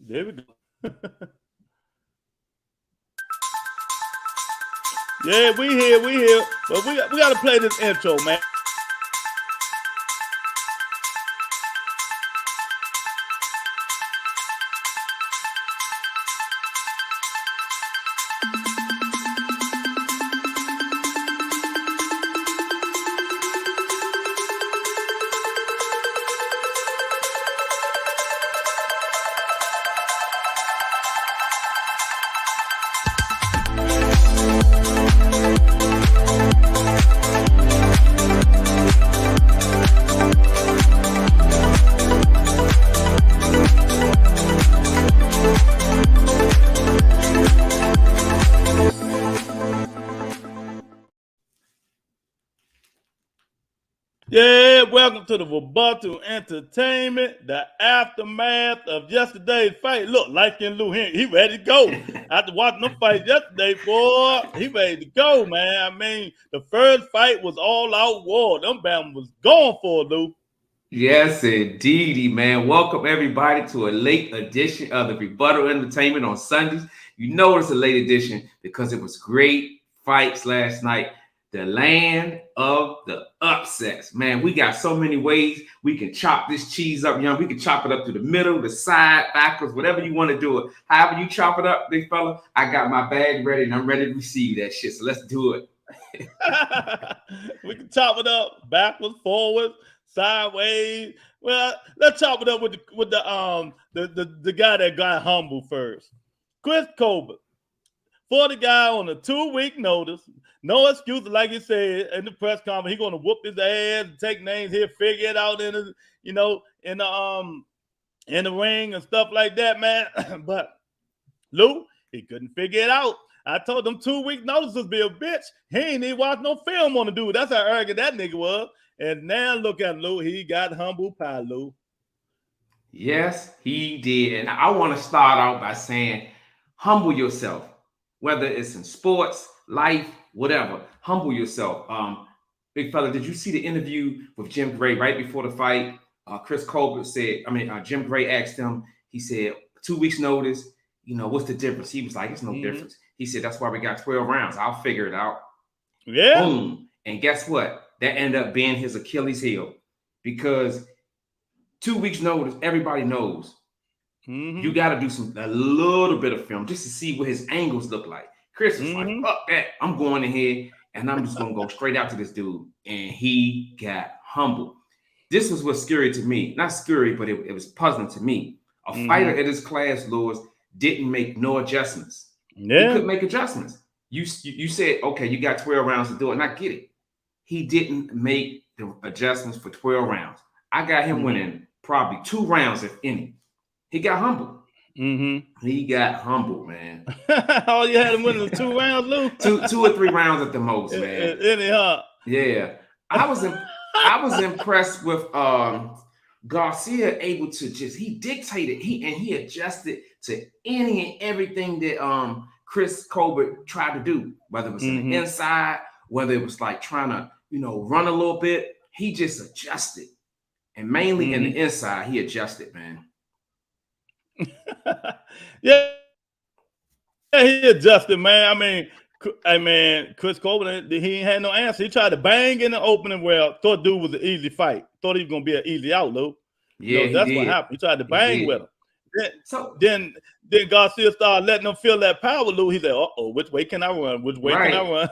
There we go. Yeah, we here. But we got to play this intro, man. Yeah, welcome to the Rebuttal Entertainment, the aftermath of yesterday's fight. Look, light-skinned Lou Henry, he ready to go. After watching them fight yesterday, boy, he ready to go, man. I mean, the first fight was all-out war. Them bam was going for it, Lou. Yes, indeedy, man. Welcome everybody to a late edition of the Rebuttal Entertainment on Sundays. You know it's a late edition because it was great fights last night. The land of the upsets. Man, we got so many ways we can chop this cheese up, young. We can chop it up to the middle, the side, backwards, whatever you want to do it. However you chop it up, big fella, I got my bag ready and I'm ready to receive that shit. So let's do it. We can chop it up backwards, forwards, sideways. Well, let's chop it up with the guy that got humble first. Chris Colbert. For the guy on a 2-week notice, no excuses, like he said in the press conference. He's gonna whoop his ass and take names here, figure it out in the, in the ring and stuff like that, man. But Lou, he couldn't figure it out. I told him 2-week notices be a bitch. He ain't even watch no film on the dude. That's how arrogant that nigga was. And now look at Lou. He got humble pie, Lou. Yes, he did. And I want to start out by saying, humble yourself. Whether it's in sports, life, whatever, humble yourself. Big fella, did you see the interview with Jim Gray right before the fight? Chris Colbert said, Jim Gray asked him, he said, 2 weeks notice, what's the difference? He was like, it's no difference. He said, that's why we got 12 rounds. I'll figure it out. Yeah. Boom. And guess what? That ended up being his Achilles heel because 2 weeks notice, everybody knows. You got to do a little bit of film just to see what his angles look like. Chris was like, fuck that. I'm going in here and I'm just going to go straight out to this dude. And he got humble. This was what's scary to me. Not scary, but it was puzzling to me. A fighter at his class, Lewis, didn't make no adjustments. Yeah. He couldn't make adjustments. You said, okay, you got 12 rounds to do it. And I get it. He didn't make the adjustments for 12 rounds. I got him winning probably 2 rounds, if any. He got humble. He got humble, man. All you had him winning 2 rounds, Lou? two or 3 rounds at the most, man. Anyhow. Yeah. I was impressed with Garcia able to he dictated, he adjusted to any and everything that Chris Colbert tried to do, whether it was on the inside, whether it was like trying to, run a little bit. He just adjusted. And mainly in the inside, he adjusted, man. Yeah, he adjusted, man. I mean, Chris Colbert, he ain't had no answer. He tried to bang in the opening. Well, thought dude was an easy fight. Thought he was gonna be an easy out, Lou. Yeah, that's what happened. He tried to bang with him. Then Garcia started letting him feel that power, Lou. He said, which way can I run? Which way can I run?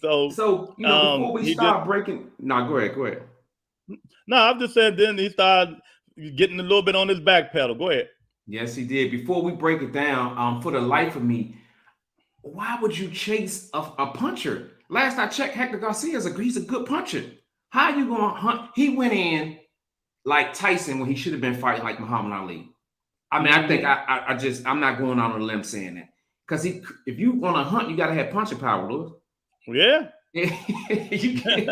So before we start breaking, go ahead. No, I'm just saying. Then he started getting a little bit on his back pedal. Go ahead. Yes, he did. Before we break it down, for the life of me, why would you chase a puncher? Last I checked, Hector Garcia he's a good puncher. How are you going to hunt? He went in like Tyson when he should have been fighting like Muhammad Ali. I mean, I think I'm not going on a limb saying that because if you want to hunt, you got to have punching power, Lewis. Yeah. You can't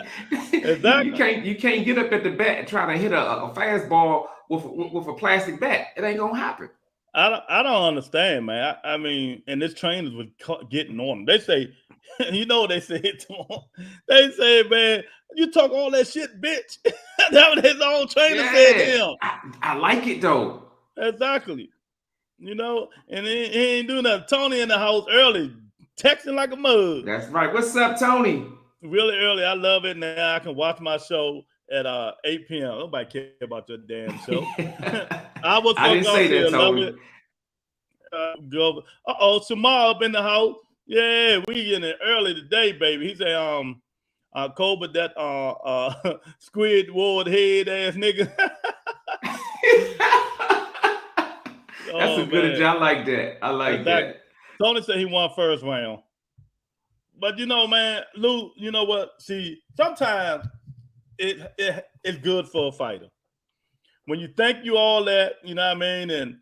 get up at the bat and try to hit a fastball with a plastic bat. It ain't gonna happen. I don't understand, man. I mean, and this trainers was getting on him. They say, they say to him. They say, man, you talk all that shit, bitch. That's what his own trainer said to him. I like it though. Exactly. you know, and he ain't doing nothing. Tony in the house early, texting like a mug. That's right. What's up, Tony? Really early. I love it. Now I can watch my show at 8 p.m. Nobody care about your damn show. I was I so didn't say that, Garcia. Love Tony. it. Go. Samar up in the house. Yeah, we in it early today, baby. He say, Colbert, that Squidward head ass nigga. That's a good. I like that. I like that. Tony said he won first round. But you know, man, Lou, you know what? See, sometimes it's good for a fighter. When you think you all that, you know what I mean, and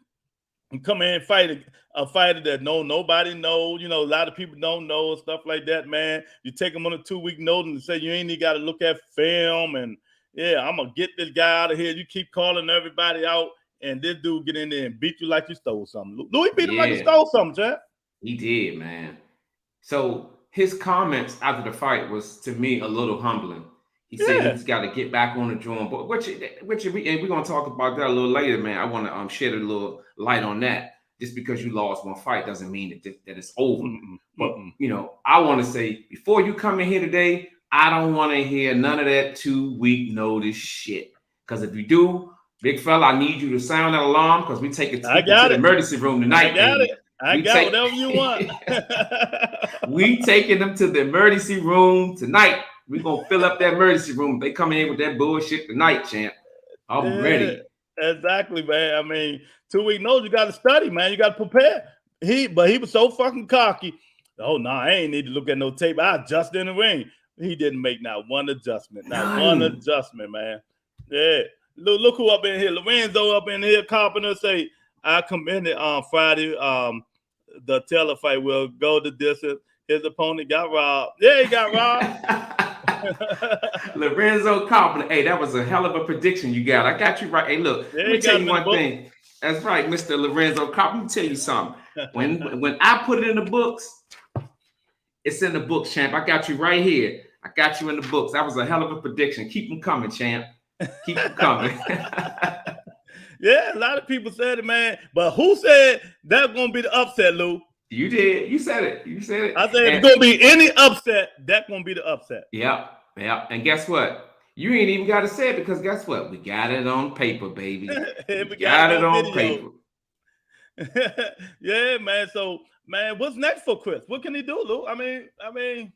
you come in and fight a fighter that nobody knows, you know, a lot of people don't know and stuff like that, man. You take them on a 2-week notice and say you ain't even got to look at film and I'm gonna get this guy out of here. You keep calling everybody out, and this dude get in there and beat you like you stole something. Louis beat him like he stole something, Jack. He did, man. So his comments after the fight was, to me, a little humbling. He said he's got to get back on the drawing board, which and we're going to talk about that a little later, man. I want to shed a little light on that. Just because you lost one fight doesn't mean that it's over. But, you know, I want to say, before you come in here today, I don't want to hear none of that 2-week notice shit. Because if you do, big fella, I need you to sound that alarm because we take it to the emergency room tonight. I got whatever you want. We taking them to the emergency room tonight. We're going to fill up that emergency room. They come in with that bullshit tonight, champ. I'm ready. Exactly, man. I mean, 2-week notice, you got to study, man. You got to prepare. But he was so fucking cocky. Oh, no, I ain't need to look at no tape. I adjusted in the ring. He didn't make not one adjustment. One adjustment, man. Yeah. Look who up in here. Lorenzo up in here. Carpenter say, I commended on Friday. The Teller fight will go the distance. His opponent got robbed. Yeah, he got robbed. Lorenzo Carpenter. Hey, that was a hell of a prediction you got. I got you right. Hey, look, let me tell you one thing. That's right, Mr. Lorenzo Carpenter. Let me tell you something. When I put it in the books, it's in the books, champ. I got you right here. I got you in the books. That was a hell of a prediction. Keep them coming, champ. Keep them coming. Yeah, a lot of people said it, man. But who said that's going to be the upset, Lou? You did. You said it. I said if it's going to be any upset, that's going to be the upset. Yep. And guess what? You ain't even got to say it because guess what? We got it on paper, baby. we got it on paper. Yeah, man. So, man, what's next for Chris? What can he do, Lou? I mean,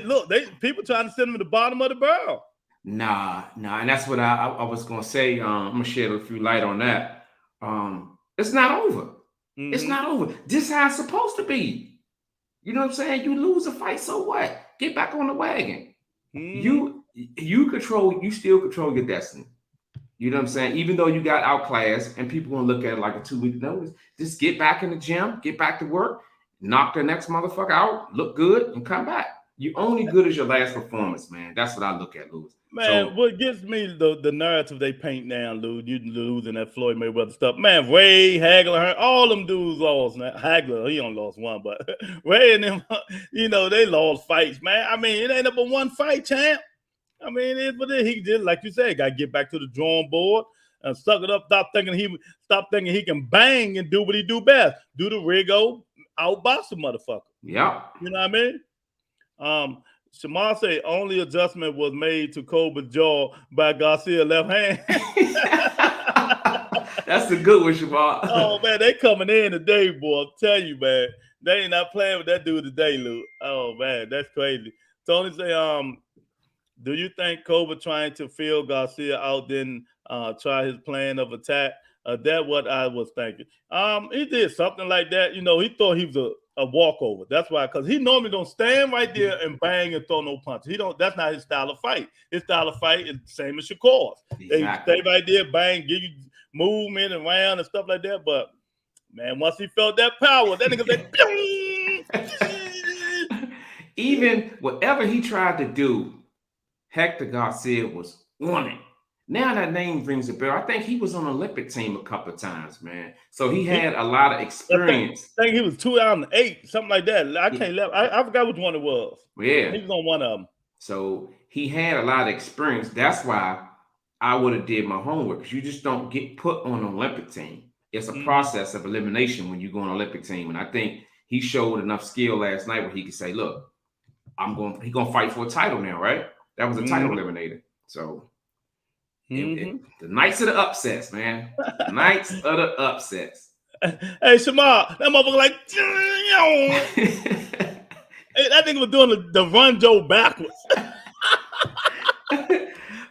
look, people trying to send him to the bottom of the barrel. Nah, and that's what I was gonna say. I'm gonna shed a few light on that. It's not over. Mm-hmm. It's not over. This is how it's supposed to be. You know what I'm saying? You lose a fight, so what? Get back on the wagon. Mm-hmm. You still control your destiny. You know what I'm saying? Even though you got outclassed and people gonna look at it like a 2-week notice, just get back in the gym, get back to work, knock the next motherfucker out, look good, and come back. You only good as your last performance, man. That's what I look at, Lewis. Man, what gets me the narrative they paint now, Lou, you losing that Floyd Mayweather stuff. Man, Ray, Hagler, all them dudes lost. Man. Hagler, he only lost one, but Ray and them, you know, they lost fights, man. I mean, it ain't but one fight, champ. I mean, he did, like you said, got to get back to the drawing board and suck it up. Stop thinking he can bang and do what he do best. Do the Rigo, outbox the motherfucker. Yeah. You know what I mean? Shamar say only adjustment was made to Colbert's jaw by Garcia left hand. That's a good one, Shamar. Oh, man, they coming in today, boy. I'm telling you, man. They ain't not playing with that dude today, Lou. Oh, man, that's crazy. Tony say, do you think Colbert trying to feel Garcia out then try his plan of attack? That's what I was thinking. He did something like that. You know, he thought he was a walkover. That's why, because he normally don't stand right there and bang and throw no punches. He don't. That's not his style of fight. His style of fight is the same as Shakur's. Exactly. They stay right there, bang, give you movement around and stuff like that. But man, once he felt that power, that nigga said, even whatever he tried to do, Hector Garcia was on it. Now that name rings a bell. I think he was on the Olympic team a couple of times, man. So he had a lot of experience. I think he was 2008, something like that. I can't let. I forgot which one it was. Yeah, he was on one of them. So he had a lot of experience. That's why I would have did my homework, because you just don't get put on an Olympic team. it's a process of elimination when you go on an Olympic team. And I think he showed enough skill last night where he could say, look, he's going to fight for a title now, right? That was a title eliminator. So the nights of the upsets, man. Nights of the upsets. Hey, Shamar, that motherfucker like, hey, that nigga was doing the run Joe backwards.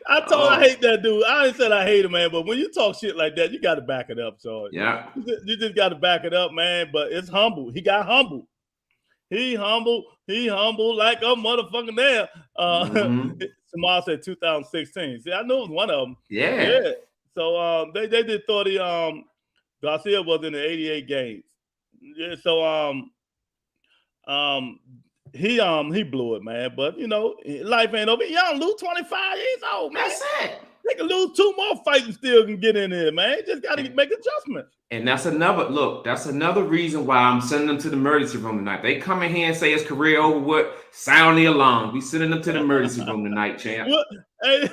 I told I hate that dude. I ain't said I hate him, man, but when you talk shit like that, you got to back it up, so yeah, you just got to back it up, man. But it's humble. He got humble. He humble like a motherfucking there. Samar said 2016. See, I knew it was one of them. Yeah. So they did 30. Garcia was in the 88 games. Yeah. So he blew it, man. But you know, life ain't over. Young Lou, 25 years old, man. That's it. They can lose 2 more fights and still can get in there, man. Just got to make adjustments. And that's another reason why I'm sending them to the emergency room tonight. They come in here and say his career over, what? Sound the alarm. We sending them to the emergency room tonight, champ. Hey,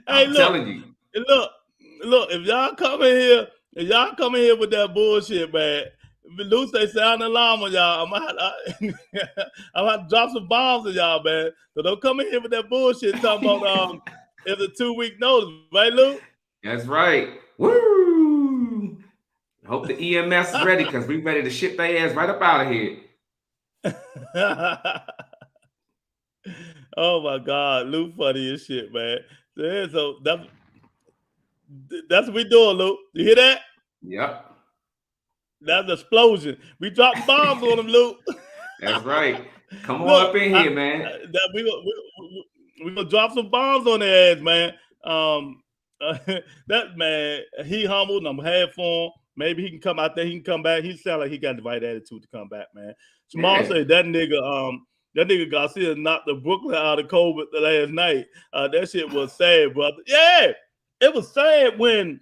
I'm telling you. Look, if y'all come in here with that bullshit, man, Lou say sound the alarm on y'all, I'm gonna have to drop some bombs on y'all, man. So don't come in here with that bullshit talking about it's a 2-week notice, right, Lou? That's right. Woo! Hope the EMS is ready because we ready to ship their ass right up out of here. Oh my God, Lou funny as shit, man. So that's what we doing, Lou. You hear that? Yep. That's an explosion. We dropping bombs on them, Lou. That's right. Come on up in here, man. We're gonna drop some bombs on their ass, man. That man, he humbled and I'm happy for him. Maybe he can come out there, he can come back. He sound like he got the right attitude to come back, man. Jamal said that nigga Garcia knocked the Brooklyn out of Colbert the last night. That shit was sad, brother. Yeah, it was sad when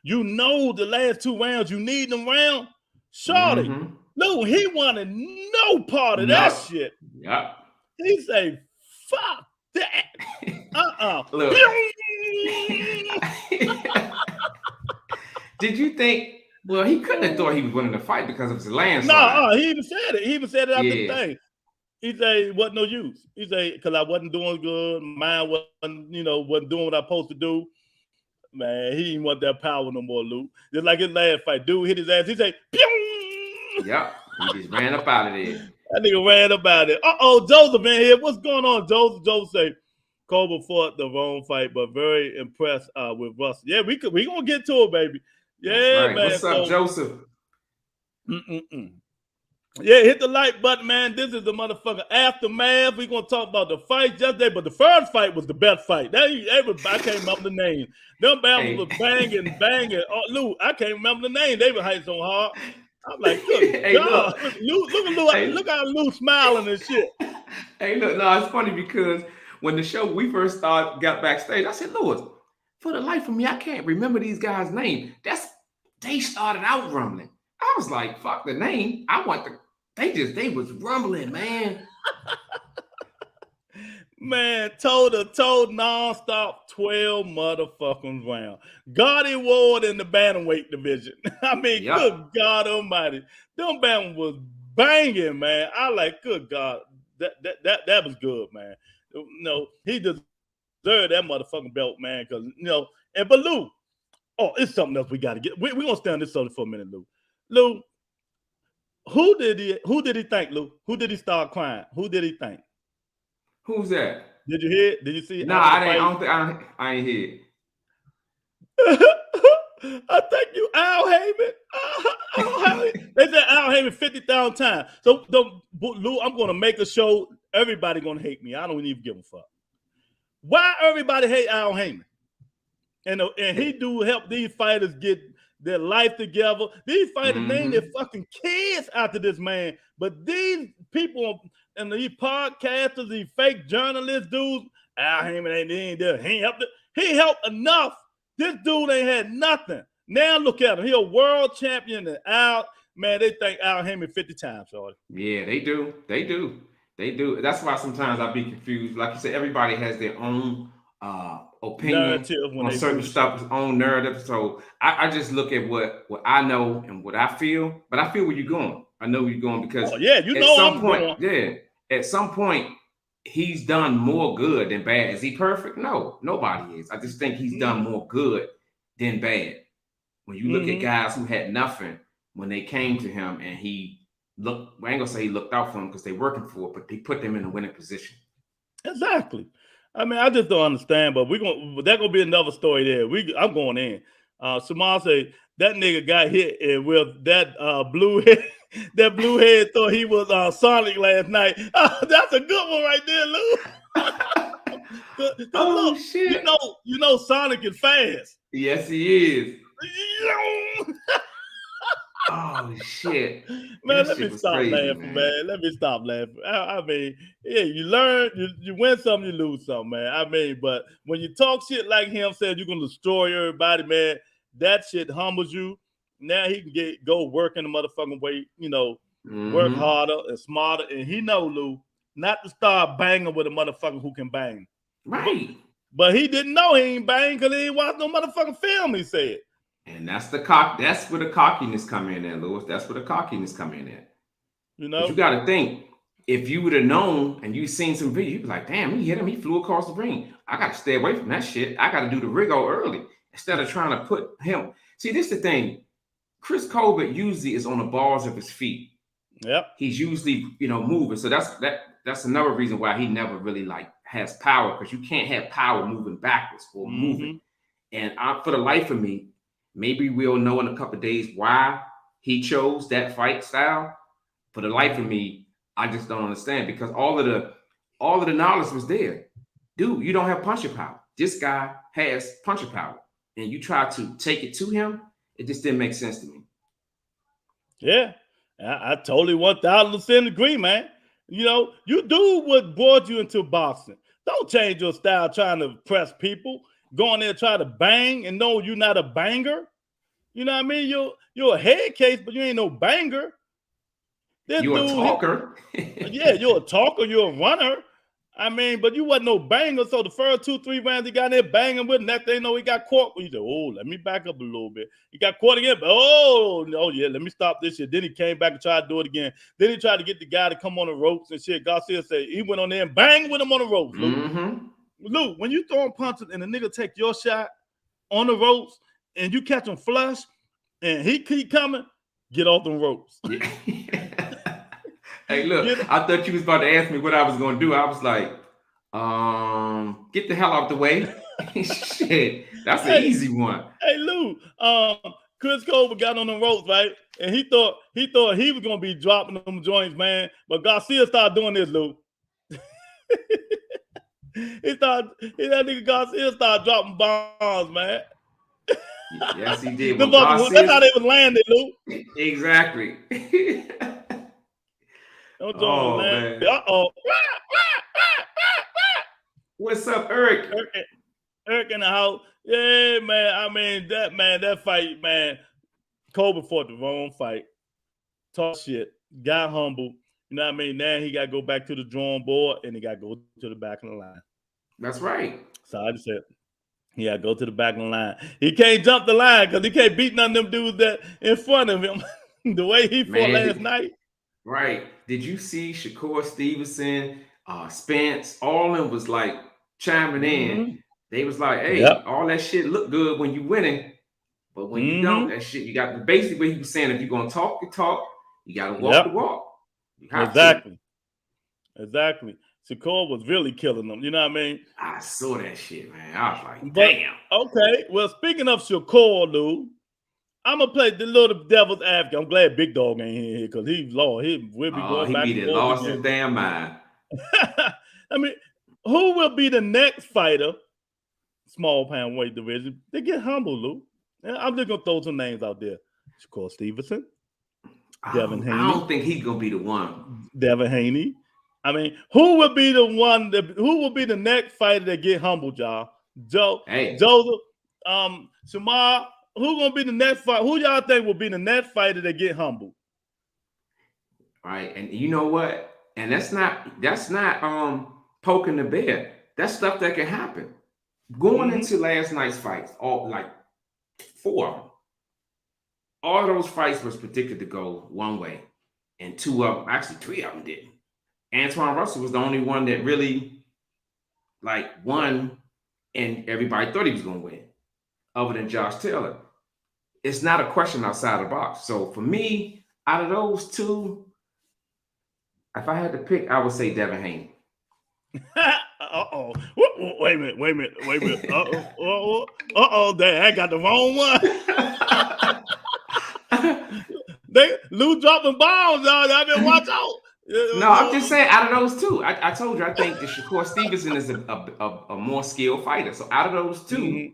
you know the last 2 rounds, you need them round. Shorty, no, he wanted no part of that shit. Yep. He say, fuck that. Did you think, well, he couldn't have thought he was winning the fight because of his landslide. No, he even said it. He even said it after the thing. He said it wasn't no use. He said, because I wasn't doing good. Mine wasn't doing what I supposed to do. Man, he didn't want that power no more, Luke. Just like his last fight. Dude hit his ass. He said, pew! Yep. He just ran up out of there. That nigga ran up out of there. Joseph in here. What's going on, Joseph? Joseph say, Colbert fought the wrong fight, but very impressed with Russell. Yeah, we gonna get to it, baby. Yeah, right. Man. What's up, Joseph? Yeah, hit the like button, man. This is the motherfucking aftermath. We're gonna talk about the fight yesterday, but the first fight was the best fight. I can't remember the name. Them bams was banging. Oh, Lou, I can't remember the name. They were hyped so hard. I'm like, good God. Look at Lou. Look how Lou smiling and shit. Hey, look, no, it's funny because when the show we first got backstage, I said, Louis, for the life of me, I can't remember these guys' name. They started out rumbling. I was like, fuck the name. They was rumbling, man. Man, toe to toe, nonstop, 12 motherfucking rounds. Gotti Ward in the bantamweight division. I mean, Good God Almighty, them bam was banging, man. I like, good God, that was good, man. No, he deserved that motherfucking belt, man. Because but Lou, it's something else we got to get. We're gonna stay on this subject for a minute, Lou. Lou, who did he think, Lou? Who did he start crying? Who did he think? Who's that? Did you hear it? Did you see it? No, I ain't hear it. I think you Al Heyman. They said Al Heyman 50,000 times. So Lou, I'm gonna make a show. Everybody gonna hate me. I don't even give a fuck. Why everybody hate Al Heyman? And he do help these fighters get their life together. These fighters name their fucking kids after this man. But these people and these podcasters, these fake journalist dudes, Al Heyman ain't there. He helped enough. This dude ain't had nothing. Now look at him. He a world champion and out. Man, they think Al Heyman 50 times, sorry. Yeah, they do. That's why sometimes I be confused. Like you said, everybody has their own opinion on certain stuff, his own narrative. So I just look at what I know and what I feel. But I feel where you're going. I know where you're going because at some point he's done more good than bad. Is he perfect? No, nobody is. I just think he's done more good than bad. When you look at guys who had nothing when they came to him and he looked, I ain't gonna say he looked out for them because they're working for it, but they put them in a winning position. Exactly. I mean, I just don't understand, but that's gonna be another story there. I'm going in. Samar say that nigga got hit with that blue head. That blue head thought he was Sonic last night. That's a good one right there, Lou. Look, shit! You know, Sonic is fast. Yes, he is. Oh shit, man! Let me stop laughing, man. Let me stop laughing. I mean, yeah, you learn, you win something, you lose something, man. I mean, but when you talk shit like him, saying you're gonna destroy everybody, man, that shit humbles you. Now he can go work in the motherfucking way, work harder and smarter, and he know, Lou, not to start banging with a motherfucker who can bang. Right. But he didn't know he ain't bang because he ain't watched no motherfucking film. He said. And that's where the cockiness come in there, Lewis. That's where the cockiness come in there. But you got to think, if you would have known and you seen some video, you'd be like, damn, he hit him. He flew across the ring. I got to stay away from that shit. I got to do the Rigo early instead of trying to put him. See, this is the thing. Chris Colbert usually is on the balls of his feet. Yep. He's usually, moving. So that's another reason why he never really has power, because you can't have power moving backwards or moving. And for the life of me, maybe we'll know in a couple of days why he chose that fight style. For the life of me, I just don't understand, because all of the knowledge was there. Dude, you don't have punching power. This guy has punching power, and you try to take it to him. It just didn't make sense to me. Yeah, I totally 1,000% agree, man. You do what brought you into boxing. Don't change your style trying to press people. Go in there try to bang and know you're not a banger. You know what I mean? You're a head case, but you ain't no banger. You're a talker. Yeah, you're a talker. You're a runner. I mean, but you wasn't no banger. So the first 2-3 rounds he got in there banging with, next thing you know, he got caught. He said, oh, let me back up a little bit. He got caught again. Oh, no, yeah, let me stop this shit. Then he came back and tried to do it again. Then he tried to get the guy to come on the ropes and shit. Garcia said he went on there and banged with him on the ropes. Lou, when you throwing punches and the nigga take your shot on the ropes and you catch him flush and he keep coming, get off them ropes. Hey, look, I thought you was about to ask me what I was going to do. I was like, get the hell out the way. Shit, that's an easy one. Hey, Lou, Chris Colbert got on the ropes, right? And he thought he was going to be dropping them joints, man. But Garcia started doing this, Lou. That nigga Garcia started dropping bombs, man. Yes, he did. That's how they was landing, Lou. Exactly. Oh, man. What's up, Eric? Eric in the house. Yeah, man. I mean, that fight, man. Colbert fought the wrong fight. Talk shit. Got humble. You know what I mean? Now he got to go back to the drawing board and he got to go to the back of the line. That's right. So I just said, yeah, go to the back of the line. He can't jump the line because he can't beat none of them dudes that in front of him. The way he fought last night. Right. Did you see Shakur Stevenson, Spence, all of them was like chiming in. They was like, hey, all that shit look good when you winning, but when you don't, that shit, you got to, basically he was saying, if you're going to talk the talk, you got to walk the walk. Exactly. Shakur was really killing them. You know what I mean? I saw that shit, man. I was like, damn. Okay. Well, speaking of Shakur, Lou, I'm gonna play the little devil's advocate. I'm glad Big Dog ain't here because he's lost. We'll be going back. He lost his damn mind. I mean, who will be the next fighter, small pound weight division, to get humble, Lou? I'm just gonna throw some names out there. Shakur Stevenson, Devin Haney. I don't think he's gonna be the one. Devin Haney. I mean, who will be the one? Who will be the next fighter that get humbled, y'all? Joseph, Shamar. Who gonna be the next fight? Who y'all think will be the next fighter that get humbled? Right, and you know what? And that's not poking the bear. That's stuff that can happen. Going into last night's fights, all like 4 of them, all those fights was predicted to go one way, and 2 of them, actually 3 of them didn't. Antoine Russell was the only one that really like won, and everybody thought he was going to win, other than Josh Taylor. It's not a question outside the box. So for me, out of those 2, if I had to pick, I would say Devin Haney. Uh-oh. Wait a minute. Uh-oh. Dang, I got the wrong one. Lou dropping bombs, y'all. I better watch out. No, I'm just saying, out of those 2, I told you, I think that Shakur Stevenson is a more skilled fighter. So out of those 2,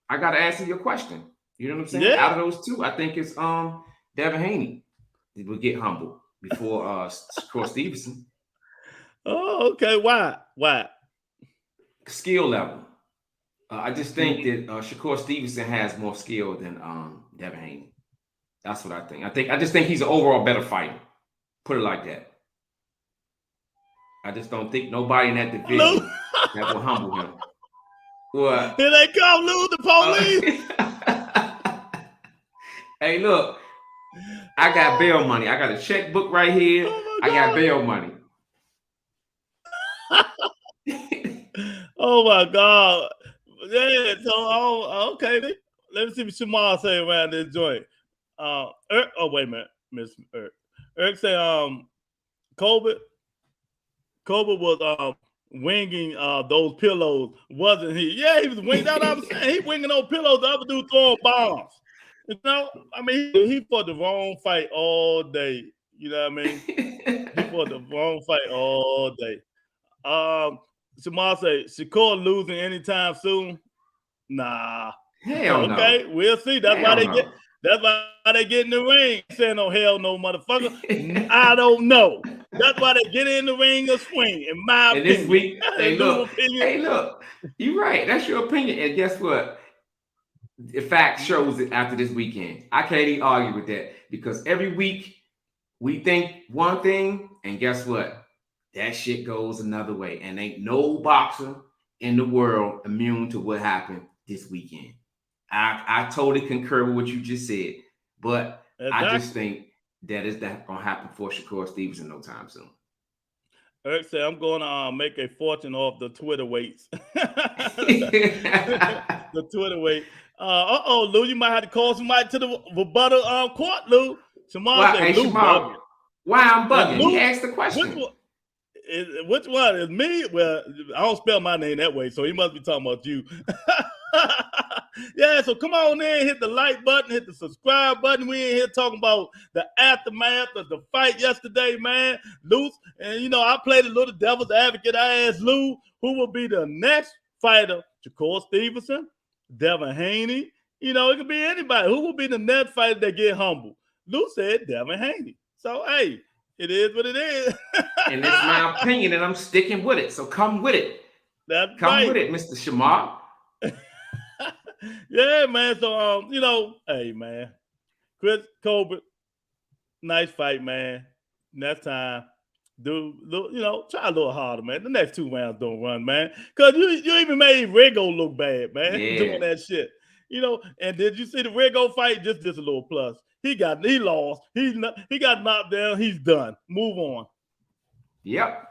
I got to answer your question. You know what I'm saying? Yeah. Out of those 2, I think it's Devin Haney that will get humbled before Shakur Stevenson. Oh, okay. Why? Skill level. I just think that Shakur Stevenson has more skill than Devin Haney. That's what I think. I just think he's an overall better fighter. Put it like that. I just don't think nobody in that division that will humble him. What? Here they come, Lou, the police. Hey, look. I got bail money. I got a checkbook right here. I got bail money. Oh my God. Yeah, so okay. Let me see what Shamar say around this joint. Oh, wait a minute, Miss Eric say Colbert was winging those pillows, wasn't he? Yeah, he was winging. That's what I'm saying. He winging those pillows. The other dude throwing bombs. You know, I mean, he fought the wrong fight all day. You know what I mean? He fought the wrong fight all day. Shamar say Shakur losing anytime soon. Nah. Hell okay, no. We'll see. That's why they get in the ring. Saying no hell no, motherfucker. I don't know. That's why they get in the ring and swing. In my opinion. This week, hey look, you're right. That's your opinion. And guess what? The fact shows it after this weekend. I can't even argue with that because every week we think one thing, and guess what? That shit goes another way. And ain't no boxer in the world immune to what happened this weekend. I totally concur with what you just said, but I just think that is not going to happen for Shakur Stevenson no time soon. Eric said, I'm going to make a fortune off the Twitter weights. The Twitter weight. Lou, you might have to call somebody to the rebuttal court, Lou. Shamar said, Lou bugging. Why I'm bugging? Lou, he asked the question. Which one is me? Well, I don't spell my name that way, so he must be talking about you. Yeah, so come on in, hit the like button, hit the subscribe button. We in here talking about the aftermath of the fight yesterday, man. Lou, and you know, I played a little devil's advocate. I asked Lou who will be the next fighter. Shakur Stevenson, Devin Haney. You know, it could be anybody. Who will be the next fighter that get humbled? Lou said Devin Haney. So, hey, it is what it is. And it's my opinion, and I'm sticking with it. So come with it. Come with it, Mr. Shamar. Yeah, man. So, you know, hey, man. Chris Colbert, nice fight, man. Next time, try a little harder, man. The next 2 rounds don't run, man. Because you even made Rigo look bad, man, doing that shit. You know, and did you see the Rigo fight? Just a little plus. He lost. He got knocked down. He's done. Move on. Yep.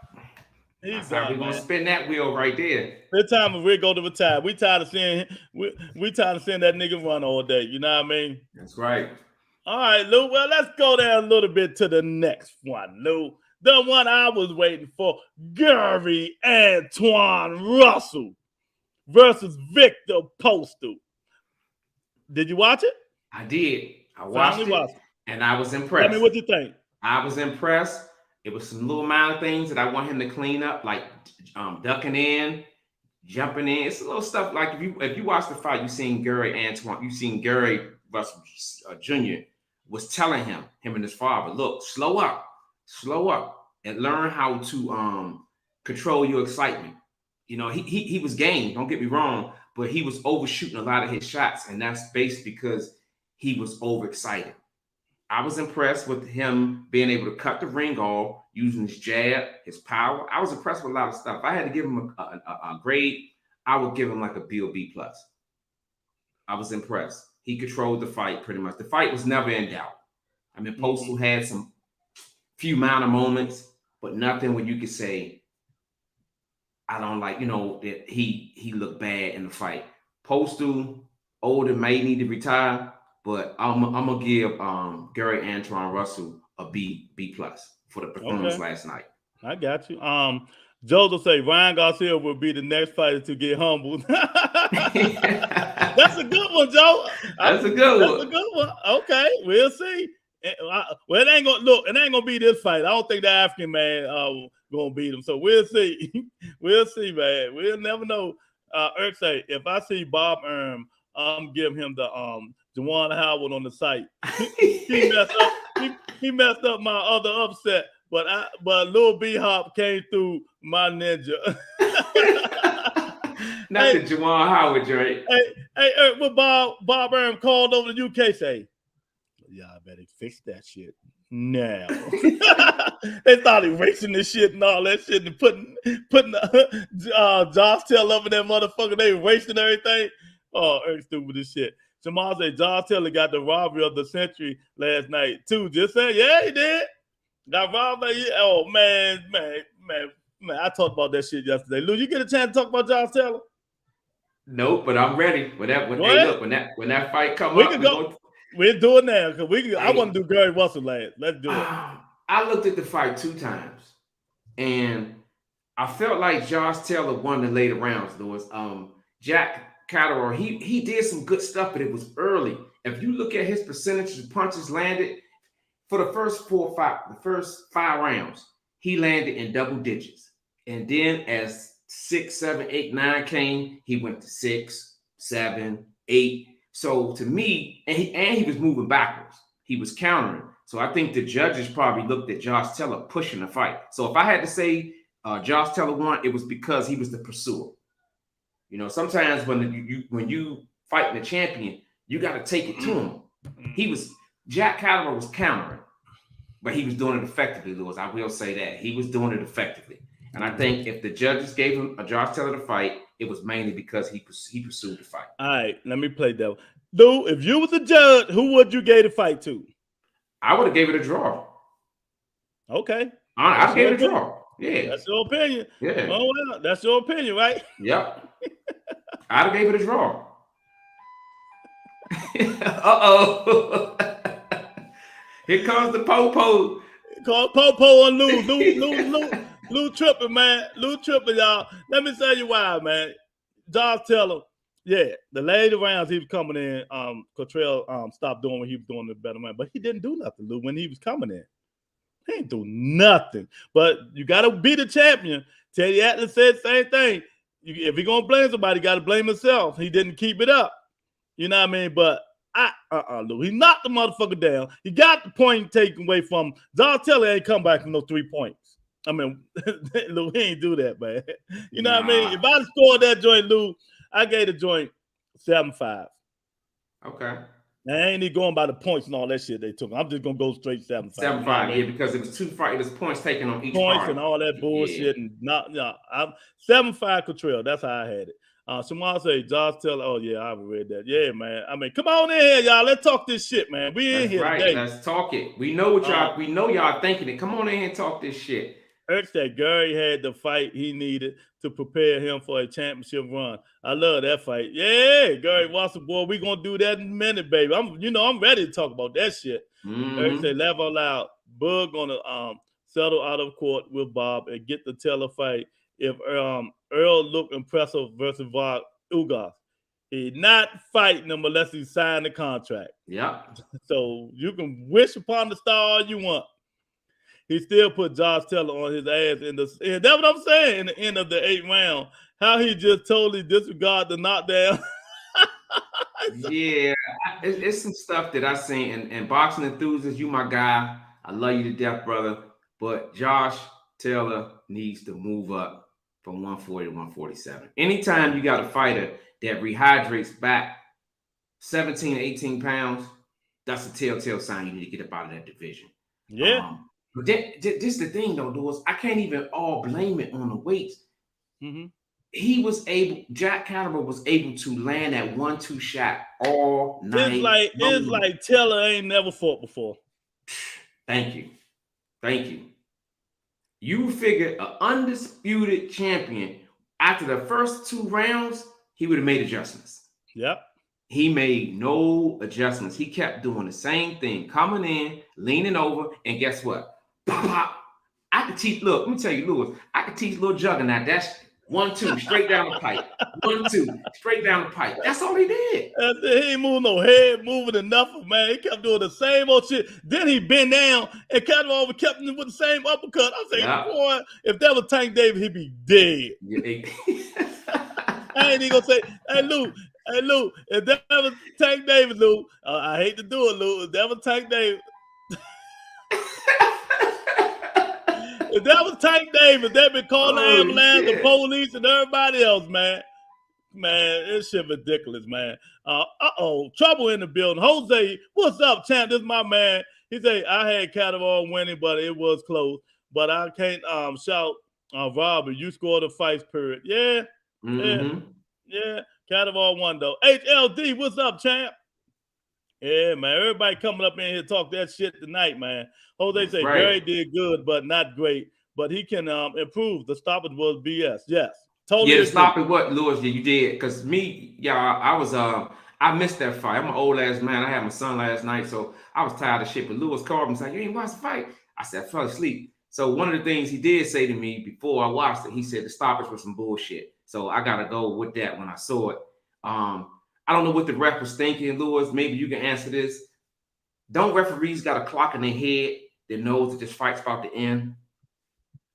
He's done. We're gonna spin that wheel right there. It's time for Rigo to retire. We tired of seeing that nigga run all day. You know what I mean? That's right. All right, Lou. Well, let's go down a little bit to the next one, Lou. The one I was waiting for. Gary Antoine Russell versus Victor Postal. Did you watch it? I did. I watched it, and I was impressed. Tell me what you think. I was impressed. It was some little minor things that I want him to clean up, like ducking in, jumping in. It's a little stuff like if you watch the fight, you seen Gary Russell Jr. was telling him and his father, look, slow up, and learn how to control your excitement. You know, he was game. Don't get me wrong, but he was overshooting a lot of his shots, and that's based because he was overexcited. I was impressed with him being able to cut the ring off, using his jab, his power. I was impressed with a lot of stuff. I had to give him a grade. I would give him like a B or B plus. I was impressed. He controlled the fight pretty much. The fight was never in doubt. I mean, Postal had some few minor moments, but nothing where you could say, I don't like, that he looked bad in the fight. Postal, older, may need to retire, but I'm gonna give Gary Antoine Russell a B plus for the performance last night. I got you. Joseph say Ryan Garcia will be the next fighter to get humbled. That's a good one, Joe. That's a good one. Okay, we'll see. Well, it ain't gonna be this fight. I don't think the African man gonna beat him. So we'll see. We'll see, man. We'll never know. Eric say if I see Bob I'm giving him the Juwan Howard on the site. he messed up my other upset, but Lil B Hop came through my ninja. Not the Juwan Howard joint. Hey, Eric, what Bob called over the UK say? Yeah, I better fix that shit now. They started erasing this shit and all that shit and putting Josh Taylor up in that motherfucker. They erasing everything. Oh, Eric stupid as shit. Jamal said Josh Taylor got the robbery of the century last night too. Just saying, yeah, he did. Got robbed. Oh man. I talked about that shit yesterday. Lou, you get a chance to talk about Josh Taylor? Nope, but I'm ready. When that fight come up, we'll do it now because I want to do Gary Russell last. Let's do it. I looked at the fight 2 times, and I felt like Josh Taylor won the later rounds. There was Jack Catterall. He did some good stuff, but it was early. If you look at his percentage of punches landed for the first 5 rounds, he landed in double digits, and then as 6, 7, 8, 9 came, he went to 6, 7, 8. So to me, and he was moving backwards. He was countering. So I think the judges probably looked at Josh Taylor pushing the fight. So if I had to say Josh Taylor won, it was because he was the pursuer. Sometimes when you fighting a champion, you got to take it to him. Jack Catterall was countering, but he was doing it effectively, Lewis. I will say that. He was doing it effectively. And I think if the judges gave him a Josh Taylor to fight, it was mainly because he pursued the fight. All right, let me play devil. Dude, if you was a judge, who would you give the fight to? I would have gave it a draw. Okay. I gave it a draw. Yeah. That's your opinion. Yeah. Oh, well, that's your opinion, right? Yep. I'd have gave it a draw. Uh-oh. Here comes the Popo. Call Popo and Lou tripping, man. Lou tripping, y'all. Let me tell you why, man. Josh Taylor, yeah, the later rounds he was coming in, Cottrell stopped doing what he was doing the better man, but he didn't do nothing, Lou, when he was coming in. He ain't do nothing. But you got to be the champion. Teddy Atlas said the same thing. If you're going to blame somebody, you got to blame himself. He didn't keep it up. You know what I mean? But Lou, he knocked the motherfucker down. He got the point taken away from him. Josh Taylor ain't come back from no 3 points. I mean, Lou, he ain't do that, man. You know what I mean? If I scored that joint, Lou, I gave the joint 7-5. Okay. I ain't even going by the points and all that shit they took. I'm just gonna go straight 7-5. 7-5, yeah, because it was 2 fights. It was points taken on each points part. And all that bullshit, and I'm 7-5 Cottrell. That's how I had it. Someone say Josh Taylor. Oh yeah, I've read that. Yeah, man. I mean, come on in here, y'all. Let's talk this shit, man. We in here today. Let's talk it. We know what y'all. We know y'all thinking it. Come on in here and talk this shit. Eric said Gary had the fight he needed to prepare him for a championship run. I love that fight. Yeah, Gary Watson, boy, we gonna do that in a minute, baby. I'm ready to talk about that shit. Mm-hmm. Eric said, laugh out loud. Bug gonna settle out of court with Bob and get the Taylor fight if Earl looked impressive versus Ugas. He's not fighting him unless he signed the contract. Yeah. So you can wish upon the star all you want. He still put Josh Taylor on his ass that's what I'm saying, in the end of the 8th round. How he just totally disregarded the knockdown. Yeah, it's some stuff that I seen. And boxing enthusiasts, you my guy. I love you to death, brother. But Josh Taylor needs to move up from 140 to 147. Anytime you got a fighter that rehydrates back 17, 18 pounds, that's a telltale sign you need to get up out of that division. Yeah. But this is the thing, though, Doris. I can't even all blame it on the weights. Mm-hmm. Jack Catterall was able to land that 1-2 shot all night. It's like Taylor ain't never fought before. Thank you. You figure an undisputed champion after the first 2 rounds, he would have made adjustments. Yep. He made no adjustments. He kept doing the same thing, coming in, leaning over, and guess what? Pop, pop. I could teach. Look, let me tell you, Lewis. I could teach little Juggernaut. That's 1-2 straight down the pipe. 1-2 straight down the pipe. That's all he did. He ain't moving no head moving enough, man. He kept doing the same old shit. Then he bent down and Catterall kept him with the same uppercut. I say, boy, if that was Tank Davis, he'd be dead. Yeah. I ain't even gonna say, hey Lou, if that was Tank Davis, Lou, I hate to do it, Lou. If that was Tank Davis, they'd been calling the ambulance, the police, and everybody else, man. Man, this shit ridiculous, man. Trouble in the building. Jose, what's up, champ? This is my man. He said, I had Catterall winning, but it was close. But I can't shout, Robert, you scored a fight, period. Yeah. Yeah. Catterall won, though. HLD, what's up, champ? Yeah, man. Everybody coming up in here talk that shit tonight, man. Jose say Gary did good, but not great. But he can improve. The stoppage was BS. Yes. Totally. Yeah, the stoppage what, Lewis? Yeah, you did. Because me, I was I missed that fight. I'm an old ass man. I had my son last night, so I was tired of shit. But Lewis called me and said, you ain't watched the fight? I said, I fell asleep. So one of the things he did say to me before I watched it, he said the stoppage was some bullshit. So I gotta go with that when I saw it. I don't know what the ref was thinking, Lewis. Maybe you can answer this. Don't referees got a clock in their head that knows that this fight's about to end?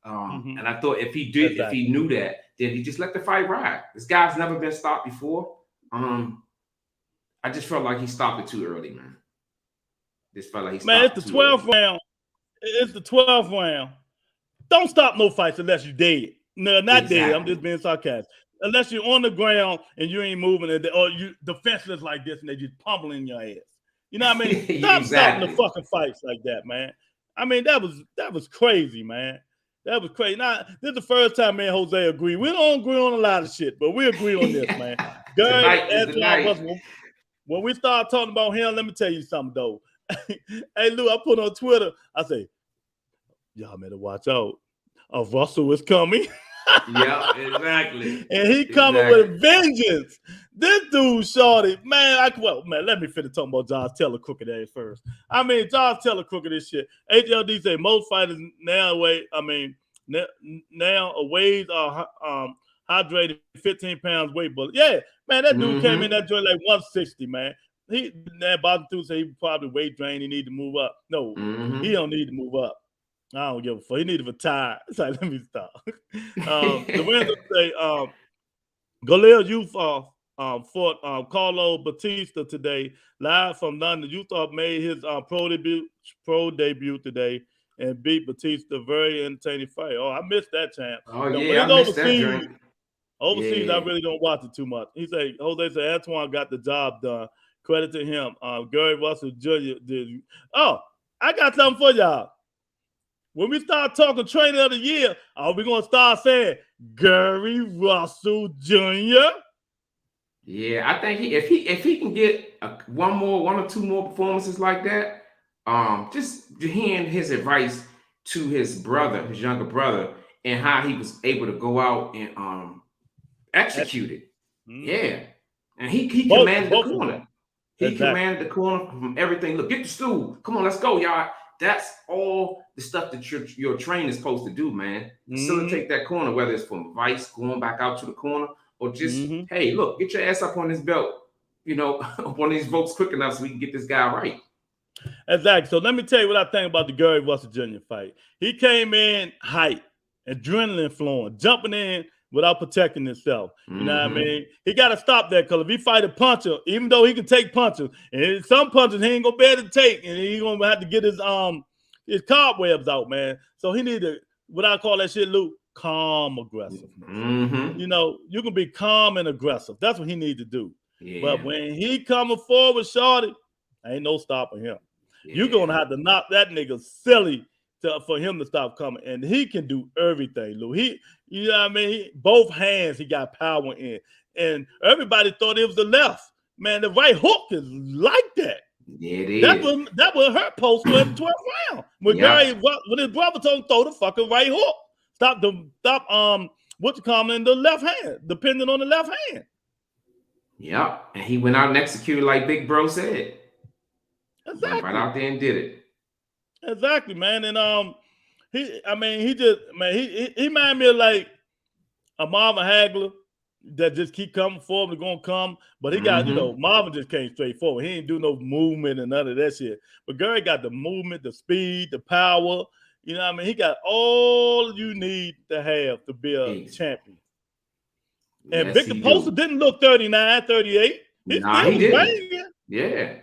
And I thought if he knew that, then he just let the fight ride. This guy's never been stopped before. I just felt like he stopped it too early, man. It's the 12th round. It's the 12th round. Don't stop no fights unless you're dead. No, not dead. I'm just being sarcastic. Unless you're on the ground and you ain't moving, or you defenseless like this and they just pummeling your ass. You know what I mean? Stop stopping the fucking fights like that, man. I mean, that was crazy, man. That was crazy. Now, this is the first time me and Jose agree. We don't agree on a lot of shit, but we agree on this, man. When we start talking about him, let me tell you something, though. Hey, Lou, I put on Twitter, I say, y'all better watch out. Russell is coming. Yeah, exactly. And he coming with vengeance. This dude, shorty, man, let me finish talking about Josh Taylor crooked ass first. I mean, Josh Taylor crooked this shit. HLD say most fighters now weighs hydrated 15 pounds weight, but yeah, man, that dude came in that joint like 160, man. That bottom dude say he probably weight drained. He need to move up. No, he don't need to move up. I don't give a fuck. He need to retire. It's like, let me stop. The winner say Galil Youth fought Carlo Batista today, live from London. Youth made his pro debut today and beat Batista. Very entertaining fight. Oh, I missed that, champ. Oh, yeah, I missed that drink. Overseas, I really don't watch it too much. He said, Jose said, Antoine got the job done. Credit to him. Gary Russell Jr. did. Oh, I got something for y'all. When we start talking trainer of the year, are we going to start saying Gary Russell Jr.? Yeah, I think if he can get one or two more performances like that, just hearing his advice to his younger brother, and how he was able to go out and execute it. Yeah, and he commanded the corner. He commanded the corner from everything. Look, get the stool. Come on, let's go, y'all. That's all the stuff that your trainer is supposed to do, man. Facilitate that corner, whether it's from advice, going back out to the corner, or just, hey, look, get your ass up on this belt, up on these ropes quick enough so we can get this guy right. Exactly. So let me tell you what I think about the Gary Russell Jr. fight. He came in hype, adrenaline flowing, jumping in without protecting himself. You know what I mean? He got to stop that, because if he fight a puncher, even though he can take punches, and some punches he ain't going to be able to take, and he going to have to get his cobwebs out, man. So he need to, what I call that shit, Luke, calm aggressive. You can be calm and aggressive. That's what he need to do. Yeah. But when he coming forward, shorty, ain't no stopping him. Yeah. You're going to have to knock that nigga silly for him to stop coming. And he can do everything, Lou. You know what I mean? Both hands he got power in. And everybody thought it was the left. Man, the right hook is like that. Yeah, it is. That would hurt Postal in the 12th round. When his brother told him throw the fucking right hook. Stop what you call in the left hand, depending on the left hand. Yeah. And he went out and executed like Big Bro said. Exactly. Went right out there and did it. Exactly, man. And he reminded me of like a Marvin Hagler that just keep coming forward, gonna come. But he got, Marvin just came straight forward. He ain't do no movement and none of that shit. But Gary got the movement, the speed, the power. You know what I mean? He got all you need to have to be a champion. And Victor Postal didn't look 39, 38. He didn't. Banging. Yeah.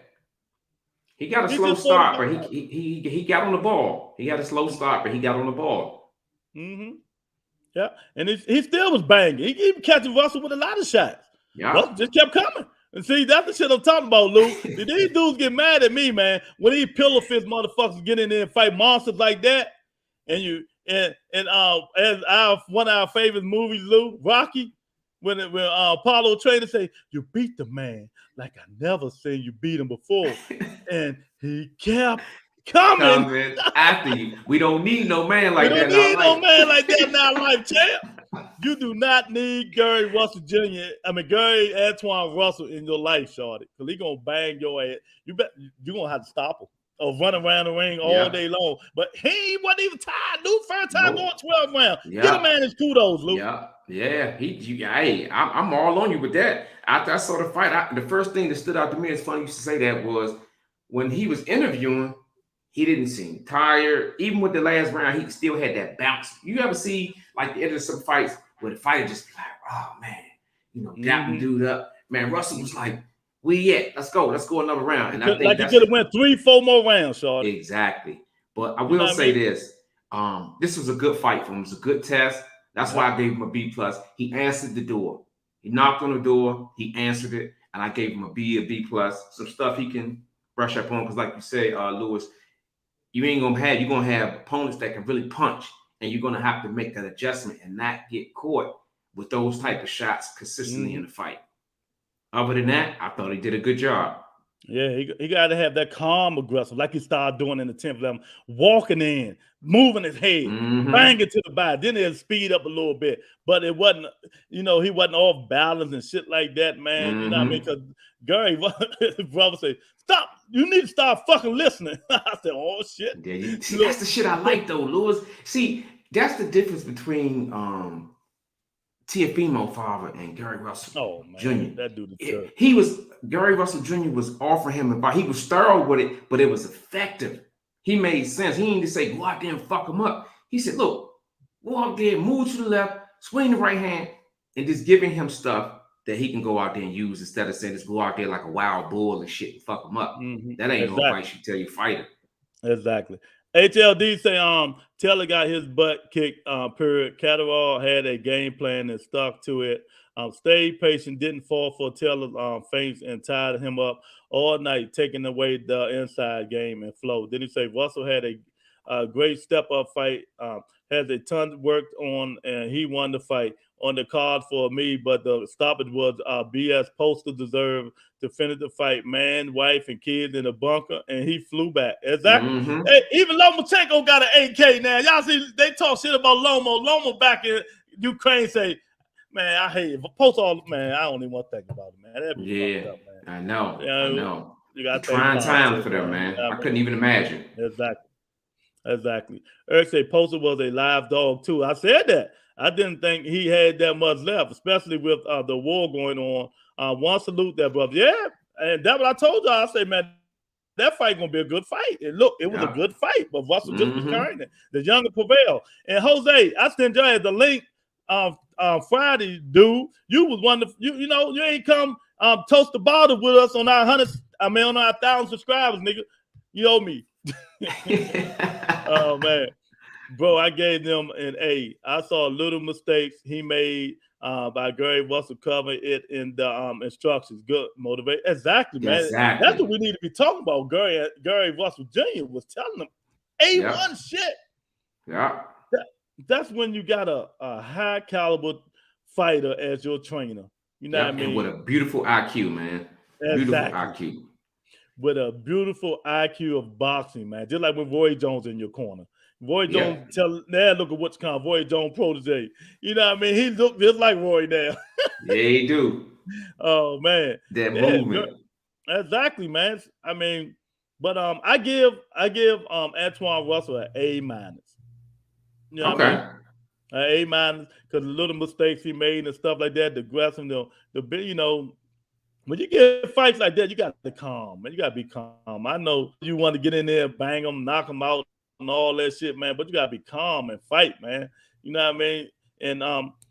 He got a slow start, but he got on the ball. He had a slow start, but he got on the ball. Mm-hmm. Yeah, and he still was banging. He even catching Russell with a lot of shots. Yeah, Russell just kept coming. And see, that's the shit I'm talking about, Lou. These dudes get mad at me, man, when these pillow fist motherfuckers get in there and fight monsters like that. And as one of our favorite movies, Lou, Rocky, when Apollo trainer say, "You beat the man like I never seen you beat him before," and he kept coming after you. We don't need no man like that. We don't need no man like that in our life, champ. You do not need Gary Russell Jr. Gary Antoine Russell in your life, shorty, because he gonna bang your ass. You're gonna have to stop him or run around the ring all day long. But he wasn't even tired, Lou. First time going 12 rounds. Yeah. Get a man his kudos, Lou. Yeah. I'm all on you with that. After I saw the fight, the first thing that stood out to me, it's funny you should say that, was when he was interviewing. He didn't seem tired. Even with the last round, he still had that bounce. You ever see like the end of some fights where the fighter just be like, "Oh man, dapping dude up." Man, Russell was like, let's go another round. And I think like he could have went 3-4 more rounds, Shorty. Exactly. But I will say this: this was a good fight for him. It was a good test. That's why I gave him a B+. He answered the door. He knocked on the door. He answered it, and I gave him a B+. Some stuff he can brush up on, because, like you say, Lewis. You're gonna have opponents that can really punch, and you're gonna have to make that adjustment and not get caught with those type of shots consistently in the fight. Other than that, I thought he did a good job. Yeah, he got to have that calm aggressive, like he started doing in the 10th level, walking in, moving his head, banging to the body. Then he'll speed up a little bit, but it wasn't, he wasn't off balance and shit like that, man. You know what I mean? Because Gary, his brother said, "Stop! You need to start fucking listening." I said, "Oh shit!" Yeah, see, that's the shit I like though, Lewis. See, that's the difference between Teofimo father and Gary Russell Jr. That dude Gary Russell Jr. was offering him advice. He was thorough with it, but it was effective. He made sense. He didn't just say, "Go out there and fuck him up." He said, "Look, go out there, move to the left, swing the right hand," and just giving him stuff that he can go out there and use, instead of saying, "Just go out there like a wild bull and shit and fuck him up." That ain't no advice you tell your fighter. Exactly. HLD say Taylor got his butt kicked, period. Catterall had a game plan and stuck to it. Stayed patient, didn't fall for Taylor's feints, and tied him up all night, taking away the inside game and flow. Then he say Russell had a great step-up fight, has a ton worked on, and he won the fight. On the card for me, but the stoppage was BS. Postal deserved to finish the fight. Man, wife, and kids in the bunker, and he flew back. Exactly. Hey, even Lomachenko got an 8K now. Y'all see, they talk shit about Lomo. Lomo back in Ukraine say, "Man, I hate it. Postal, man, I don't even want to think about it, man." That'd be fucked up, man. I know. You got trying time for them, man. I couldn't even imagine. Exactly. Eric said Postal was a live dog too. I said that. I didn't think he had that much left, especially with the war going on. One salute that, brother. Yeah, and that's what I told y'all. I said, man, that fight gonna be a good fight. And look, it was a good fight, but Russell just was carrying it. The younger prevail. And Jose, I sent you the link Friday, dude. You was one of you ain't come toast the bottle with us on our 1,000 subscribers, nigga. You owe me. Oh man. Bro, I gave them an A. I saw little mistakes he made by Gary Russell covering it in the instructions. Good motivate. Exactly, man. That's what we need to be talking about. Gary Russell Jr. was telling them A1 shit. Yeah. That's when you got a high caliber fighter as your trainer. You know what I And with mean? a beautiful IQ, man. Beautiful Exactly. IQ. With a beautiful IQ of boxing, man. Just like with Roy Jones in your corner. Roy Jones look at what's kind of Roy Jones protege. You know what I mean? He looked just like Roy now. Yeah, he do. Oh man. That Yeah, movement. exactly, man. I mean, but I give Antoine Russell an A minus. You know what I Okay. mean? An A minus because the little mistakes he made and stuff like that, the aggressive, the when you get fights like that, you got to calm, man. You got to be calm. I know you want to get in there, bang them, knock them out, and all that shit, man. But you got to be calm and fight, man. You know what I mean? And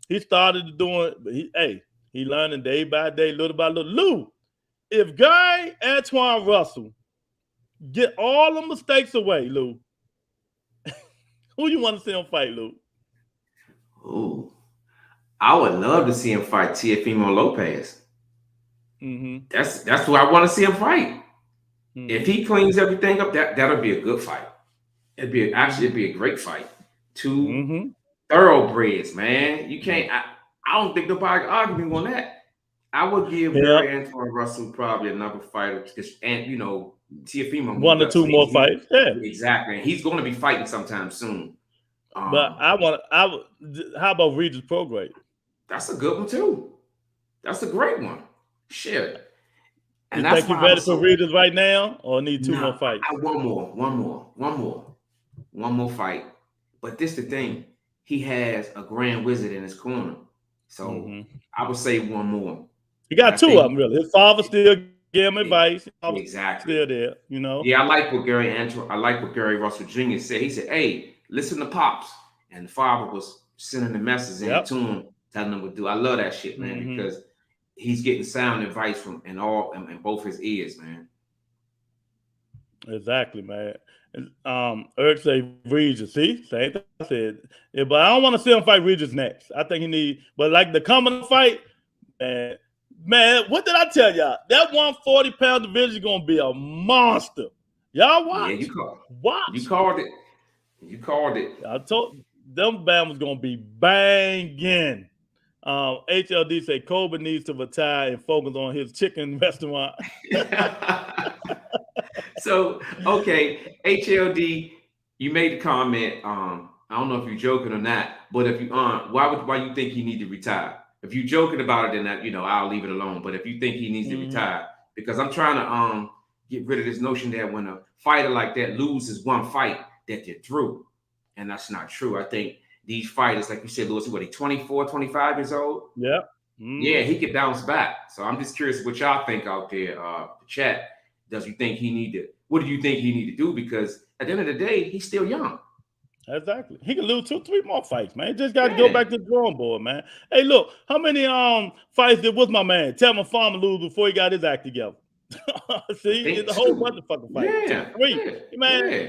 he started doing, but he learning day by day, little by little. Lou, if Guy Antoine Russell get all the mistakes away, Lou, who you want to see him fight, Lou? Ooh, I would love to see him fight Teofimo Lopez. Mm-hmm. That's who I want to see him fight. Mm-hmm. If he cleans everything up, that'll be a good fight. It'd be a great fight. Two thoroughbreds, man. You can't. I don't think nobody arguing on that. I would give Gary Antoine Russell probably another fighter, and Teofimo 1 or 2 more fights. Yeah, exactly. And he's going to be fighting sometime soon. But how about Regis Prograde? That's a good one too. That's a great one. Shit. And you think you're ready for Regis right now, or need 2 more fights? One more fight. But this the thing. He has a Grand Wizard in his corner. So I would say one more. He got 2 of them, really. His father still gave him advice. Exactly. Still there, you know. Yeah, I like what Gary Russell Jr. said. He said, "Hey, listen to Pops." And the father was sending the messages in to him, telling him what to do. I love that shit, man, because he's getting sound advice from in both his ears, man. Exactly, man. Eric say Regis. See, same thing I said. Yeah, but I don't want to see him fight Regis next. I think he need, but like the coming fight, man, what did I tell y'all? That 140-pound division is gonna be a monster. Y'all watch. Yeah, watch. You called it. I told them Bam was gonna be banging. HLD say Colbert needs to retire and focus on his chicken restaurant. So, okay, HLD, you made the comment. I don't know if you're joking or not, but if you why you think he need to retire? If you're joking about it, then I'll leave it alone. But if you think he needs to retire, because I'm trying to get rid of this notion that when a fighter like that loses one fight, that they're through, and that's not true. I think these fighters, like you said, Lewis, what, he 24, 25 years old? Yeah. Yeah, he could bounce back. So I'm just curious what y'all think out there, the chat. What do you think he need to do? Because at the end of the day, he's still young. Exactly. He can lose 2-3 more fights, man. He just got to go back to the drawing board, man. Hey, look, how many fights did my man Telvin Farmer lose before he got his act together? See, it's a whole bunch of fucking fights. Yeah. 3, man. Yeah.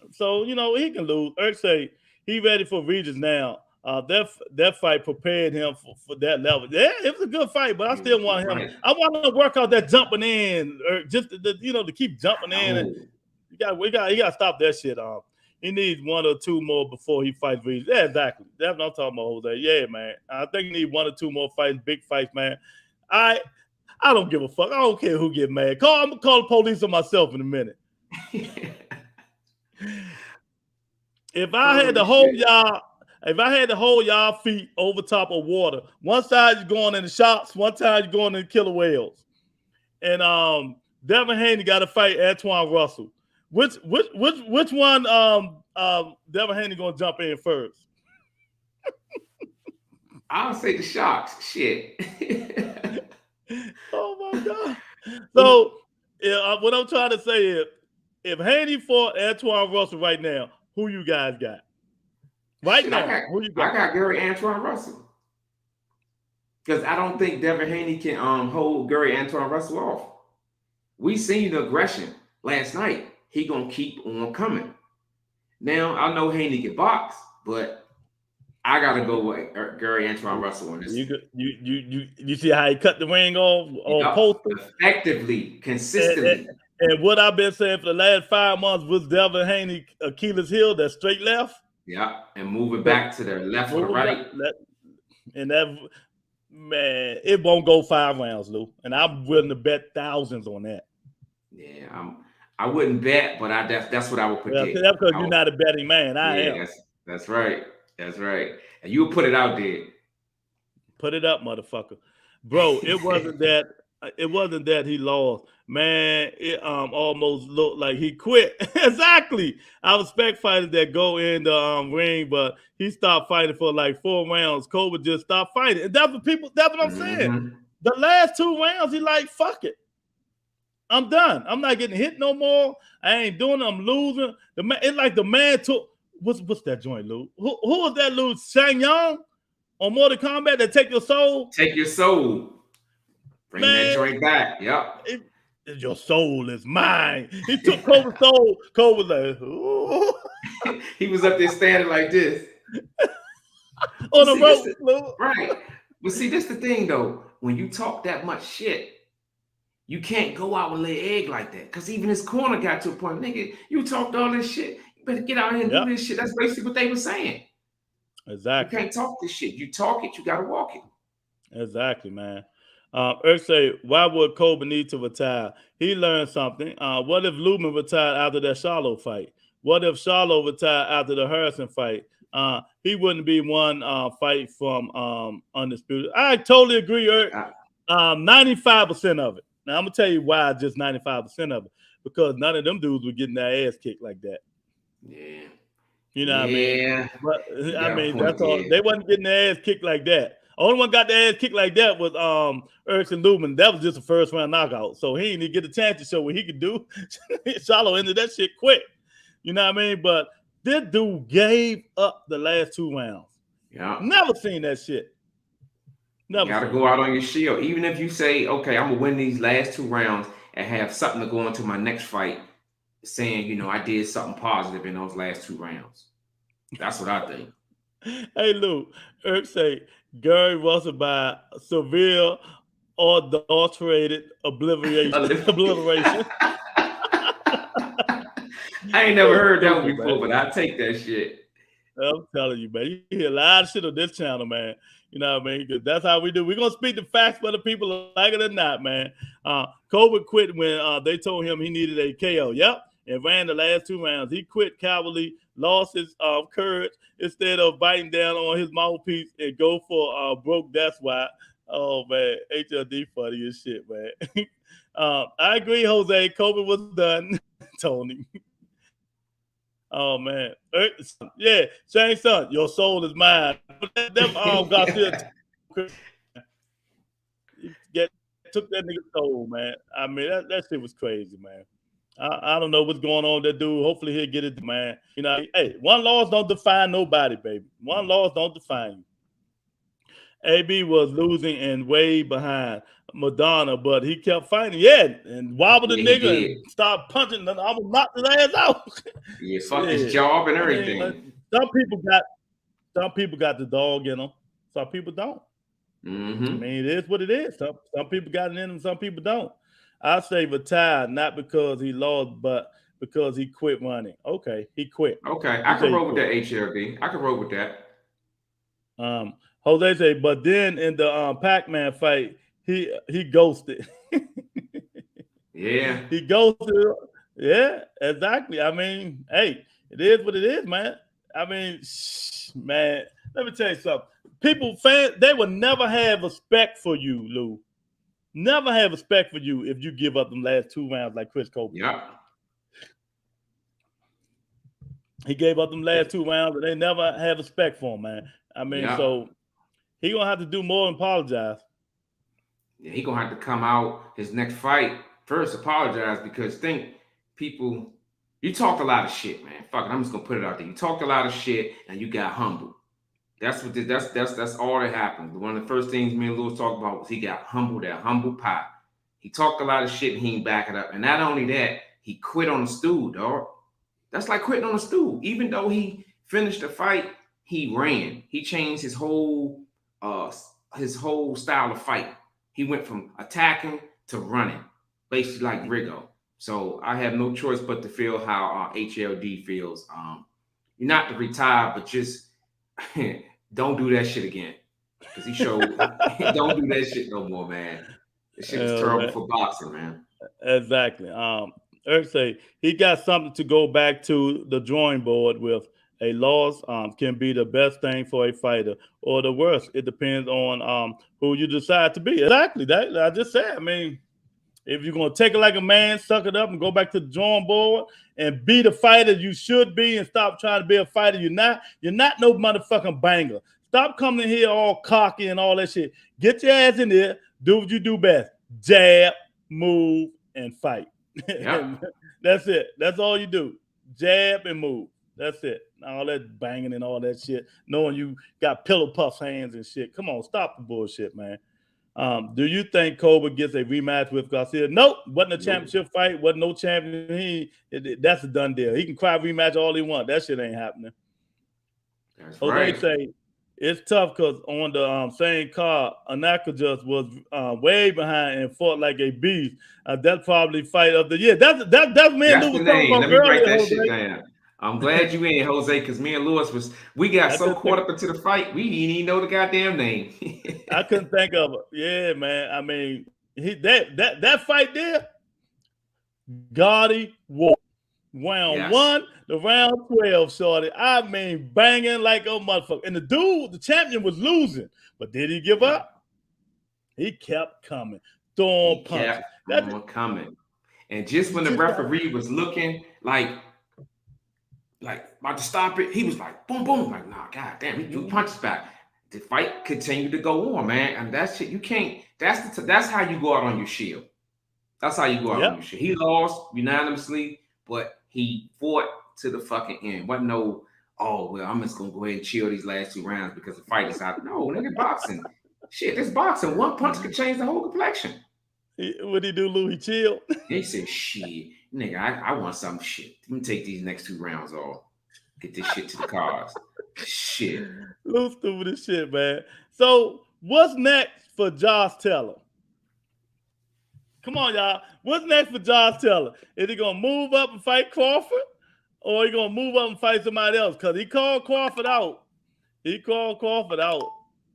So he can lose. Eric say he ready for Regis now. That fight prepared him for that level. Yeah, it was a good fight, but I still want him. I want him to work out that jumping in, or just to keep jumping in. And he got to stop that shit. He needs 1 or 2 more before he fights Regis. Yeah, exactly. That's what I'm talking about, Jose. Yeah, man. I think he need 1 or 2 more fights, big fights, man. I don't give a fuck. I don't care who get mad. I'm gonna call the police on myself in a minute. If I had to hold y'all feet over top of water, one side you're going in the shops, one side you're going in the killer whales. And Devin Haney got to fight Antoine Russell. Which one Devin Haney gonna jump in first? I'll say the Sharks. Shit. Oh my God. So what I'm trying to say is, if Haney fought Antoine Russell right now, who you guys got? Who you got? I got Gary Antoine Russell. Because I don't think Devin Haney can hold Gary Antoine Russell off. We seen the aggression last night. He gonna keep on coming. Now I know Haney can box, but I gotta go with Gary Antoine Russell on this. You see how he cut the ring off on Postal? Effectively, consistently. And what I've been saying for the last 5 months was Devin Haney Achilles heel, that straight left. Yeah, and moving back to the left or the right. And that, man, it won't go 5 rounds, Lou. And I'm willing to bet thousands on that. Yeah, I wouldn't bet, but that's what I would Well, predict. that's because you're not a betting man. I am. That's right. That's right. And you would put it out there. Put it up, motherfucker. Bro, it wasn't that. It wasn't that he lost, man. It almost looked like he quit. Exactly. I respect fighters that go in the ring, but he stopped fighting for like 4 rounds. Colbert just stopped fighting, and that's what people. That's what I'm saying. The last 2 rounds, he like, fuck it. I'm done. I'm not getting hit no more. I ain't doing it. I'm losing. It's like the man took. What's that joint, Lou? Who was that, Lou? Shang Yang on Mortal Kombat that take your soul? Take your soul. Bring that joint back. Yep. Your soul is mine. He took Colbert's soul. Colbert was like, ooh. He was up there standing like this. On the rope. Right. But see, that's the thing, though. When you talk that much shit, you can't go out and lay egg like that. Because even his corner got to a point, nigga, you talked all this shit. You better get out here and do this shit. That's basically what they were saying. Exactly. You can't talk this shit. You talk it, you got to walk it. Exactly, man. Eric say, why would Colbert need to retire? He learned something. What if Lumen retired after that Charlo fight? What if Charlo retired after the Harrison fight? He wouldn't be one fight from Undisputed. I totally agree, Eric. 95% of it. Now, I'm going to tell you why just 95% of it. Because none of them dudes were getting their ass kicked like that. Yeah. You know what I mean? But, I mean, that's all. They wasn't getting their ass kicked like that. Only one got their ass kicked like that was Erickson Lumen. That was just a first round knockout. So he didn't get a chance to show what he could do. Charlo ended that shit quick. You know what I mean? But this dude gave up the last 2 rounds. Yeah. Never seen that shit. You got to go out on your shield. Even if you say, okay, I'm going to win these last 2 rounds and have something to go into my next fight saying, you know, I did something positive in those last 2 rounds. That's what I think. Hey, Lou, Eric say, Gary Russell by severe or adulterated obliteration. I ain't never heard that one before, but I take that shit. I'm telling you, man. You hear a lot of shit on this channel, man. You know what I mean? Because that's how we do. We're going to speak the facts whether people like it or not, man. Colbert quit when they told him he needed a KO. Yep. And ran the last 2 rounds. He quit cowardly, lost his courage instead of biting down on his mouthpiece and go for broke. That's why. Oh, man. HLD funny as shit, man. I agree, Jose. Colbert was done. Tony. Oh, man. Yeah, Shane Son, your soul is mine. Them Garcia took that nigga's soul, man. I mean, that shit was crazy, man. I don't know what's going on with that dude. Hopefully he'll get it, man. You know, hey, one loss don't define nobody, baby. One loss don't define you. AB was losing and way behind Madonna, but he kept fighting. Yeah, and wobbled the nigga and started punching. I almost knocked his ass out. Yeah, fuck his job and everything. I mean, some people got the dog in them. Some people don't. Mm-hmm. I mean, it is what it is. Some people got it in them. Some people don't. I say retired, not because he lost, but because he quit running. Okay, he quit. Okay, I can roll with that, HLD. I can roll with that. Jose say, but then in the Pac-Man fight, he ghosted. Yeah. He ghosted. Yeah, exactly. I mean, hey, it is what it is, man. I mean, man, let me tell you something. Fans, they will never have respect for you, Lou. Never have respect for you if you give up them last 2 rounds like Chris Colbert. Yeah. He gave up them last 2 rounds, and they never have respect for him, man. I mean, so he gonna have to do more than apologize. Yeah, he gonna have to come out his next fight first, apologize, because you talked a lot of shit, man. Fuck it, I'm just gonna put it out there. You talked a lot of shit and you got humbled. That's all that happened. One of the first things me and Lewis talked about was he got humbled, that humble pie. He talked a lot of shit and he ain't back it up. And not only that, he quit on the stool, dog. That's like quitting on the stool. Even though he finished the fight, he ran. He changed his whole style of fight. He went from attacking to running, basically like Rigo. So I have no choice but to feel how HLD feels. you're not to retire, but just don't do that shit again. Because he showed, don't do that shit no more, man. This shit is terrible for boxing, man. Exactly. Eric say he got something to go back to the drawing board with. A loss can be the best thing for a fighter, or the worst. It depends on who you decide to be. Exactly. That I just said. I mean, if you're gonna take it like a man, suck it up, and go back to the drawing board and be the fighter you should be, and stop trying to be a fighter you're not. You're not no motherfucking banger. Stop coming in here all cocky and all that shit. Get your ass in there. Do what you do best. Jab, move, and fight. Yep. That's it. That's all you do. Jab and move. That's it. All that banging and all that shit. Knowing you got pillow puff hands and shit. Come on, stop the bullshit, man. Do you think Colbert gets a rematch with Garcia? Nope. Wasn't a championship fight. Wasn't no champion. That's a done deal. He can cry rematch all he wants. That shit ain't happening. That's Jose right. say it's tough because on the same card, Anaka just was way behind and fought like a beast. That's probably fight of the year. That's me and Lou was talking about earlier. That shit down. I'm glad you in, Jose, because me and Lewis we got so caught up into the fight, we didn't even know the goddamn name. I couldn't think of it. Yeah, man. I mean, that fight there, Gotti won. Round 1 to round 12, shorty. I mean, banging like a motherfucker. And the champion was losing. But did he give up? He kept coming. Throwing punches. Kept coming. And just when the referee was looking like about to stop it, he was like, boom, boom. Like, nah, goddamn, he threw punches back. The fight continued to go on, man. And that shit, you can't, that's how you go out on your shield. That's how you go out on your shield. He lost unanimously, but he fought to the fucking end. Wasn't no, oh, well, I'm just going to go ahead and chill these last 2 rounds because the fight is out. No, nigga, boxing. Shit, this boxing. One punch could change the whole complexion. What'd he do, Lou? He chilled? He said, shit, nigga, I want some shit. Let me take these next 2 rounds off. Get this shit to the cars. Shit. Lou stupid as shit, man. So, what's next for Josh Taylor? Come on, y'all. What's next for Josh Taylor? Is he going to move up and fight Crawford? Or he going to move up and fight somebody else? Because he called Crawford out. You know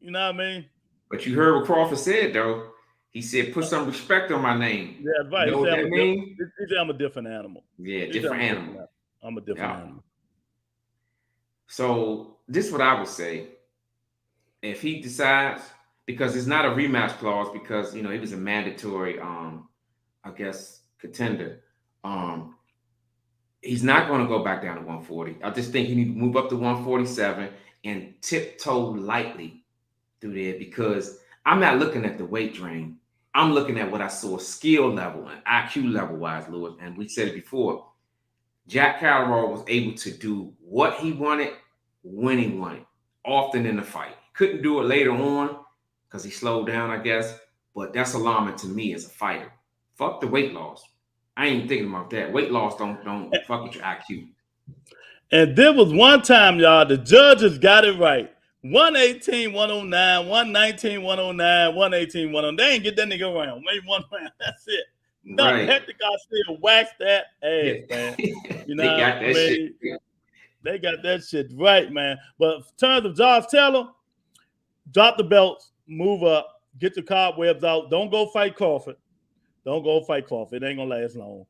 what I mean? But you heard what Crawford said, though. He said, put some respect on my name. Yeah, right. You know what that means? He said, I'm a different animal. Yeah, different animal. I'm a different animal. So this is what I would say. If he decides, because it's not a rematch clause, because he was a mandatory, I guess, contender. He's not going to go back down to 140. I just think he need to move up to 147 and tiptoe lightly through there, because I'm not looking at the weight drain. I'm looking at what I saw skill level and IQ level wise, Lewis. And we said it before. Jack Catterall was able to do what he wanted when he wanted, often in the fight. Couldn't do it later on because he slowed down, I guess. But that's alarming to me as a fighter. Fuck the weight loss. I ain't thinking about that. Weight loss don't fuck with your IQ. And there was one time, y'all, the judges got it right. 118, 109, 119, 109, 118, 109. They ain't get that nigga around. Maybe 1 round. That's it. Nothing. Right. Hector Garcia waxed that ass, man. You know, they got that shit. They got that shit right, man. But in terms of Josh Taylor, drop the belts, move up, get your cobwebs out. Don't go fight Crawford. It ain't gonna last long.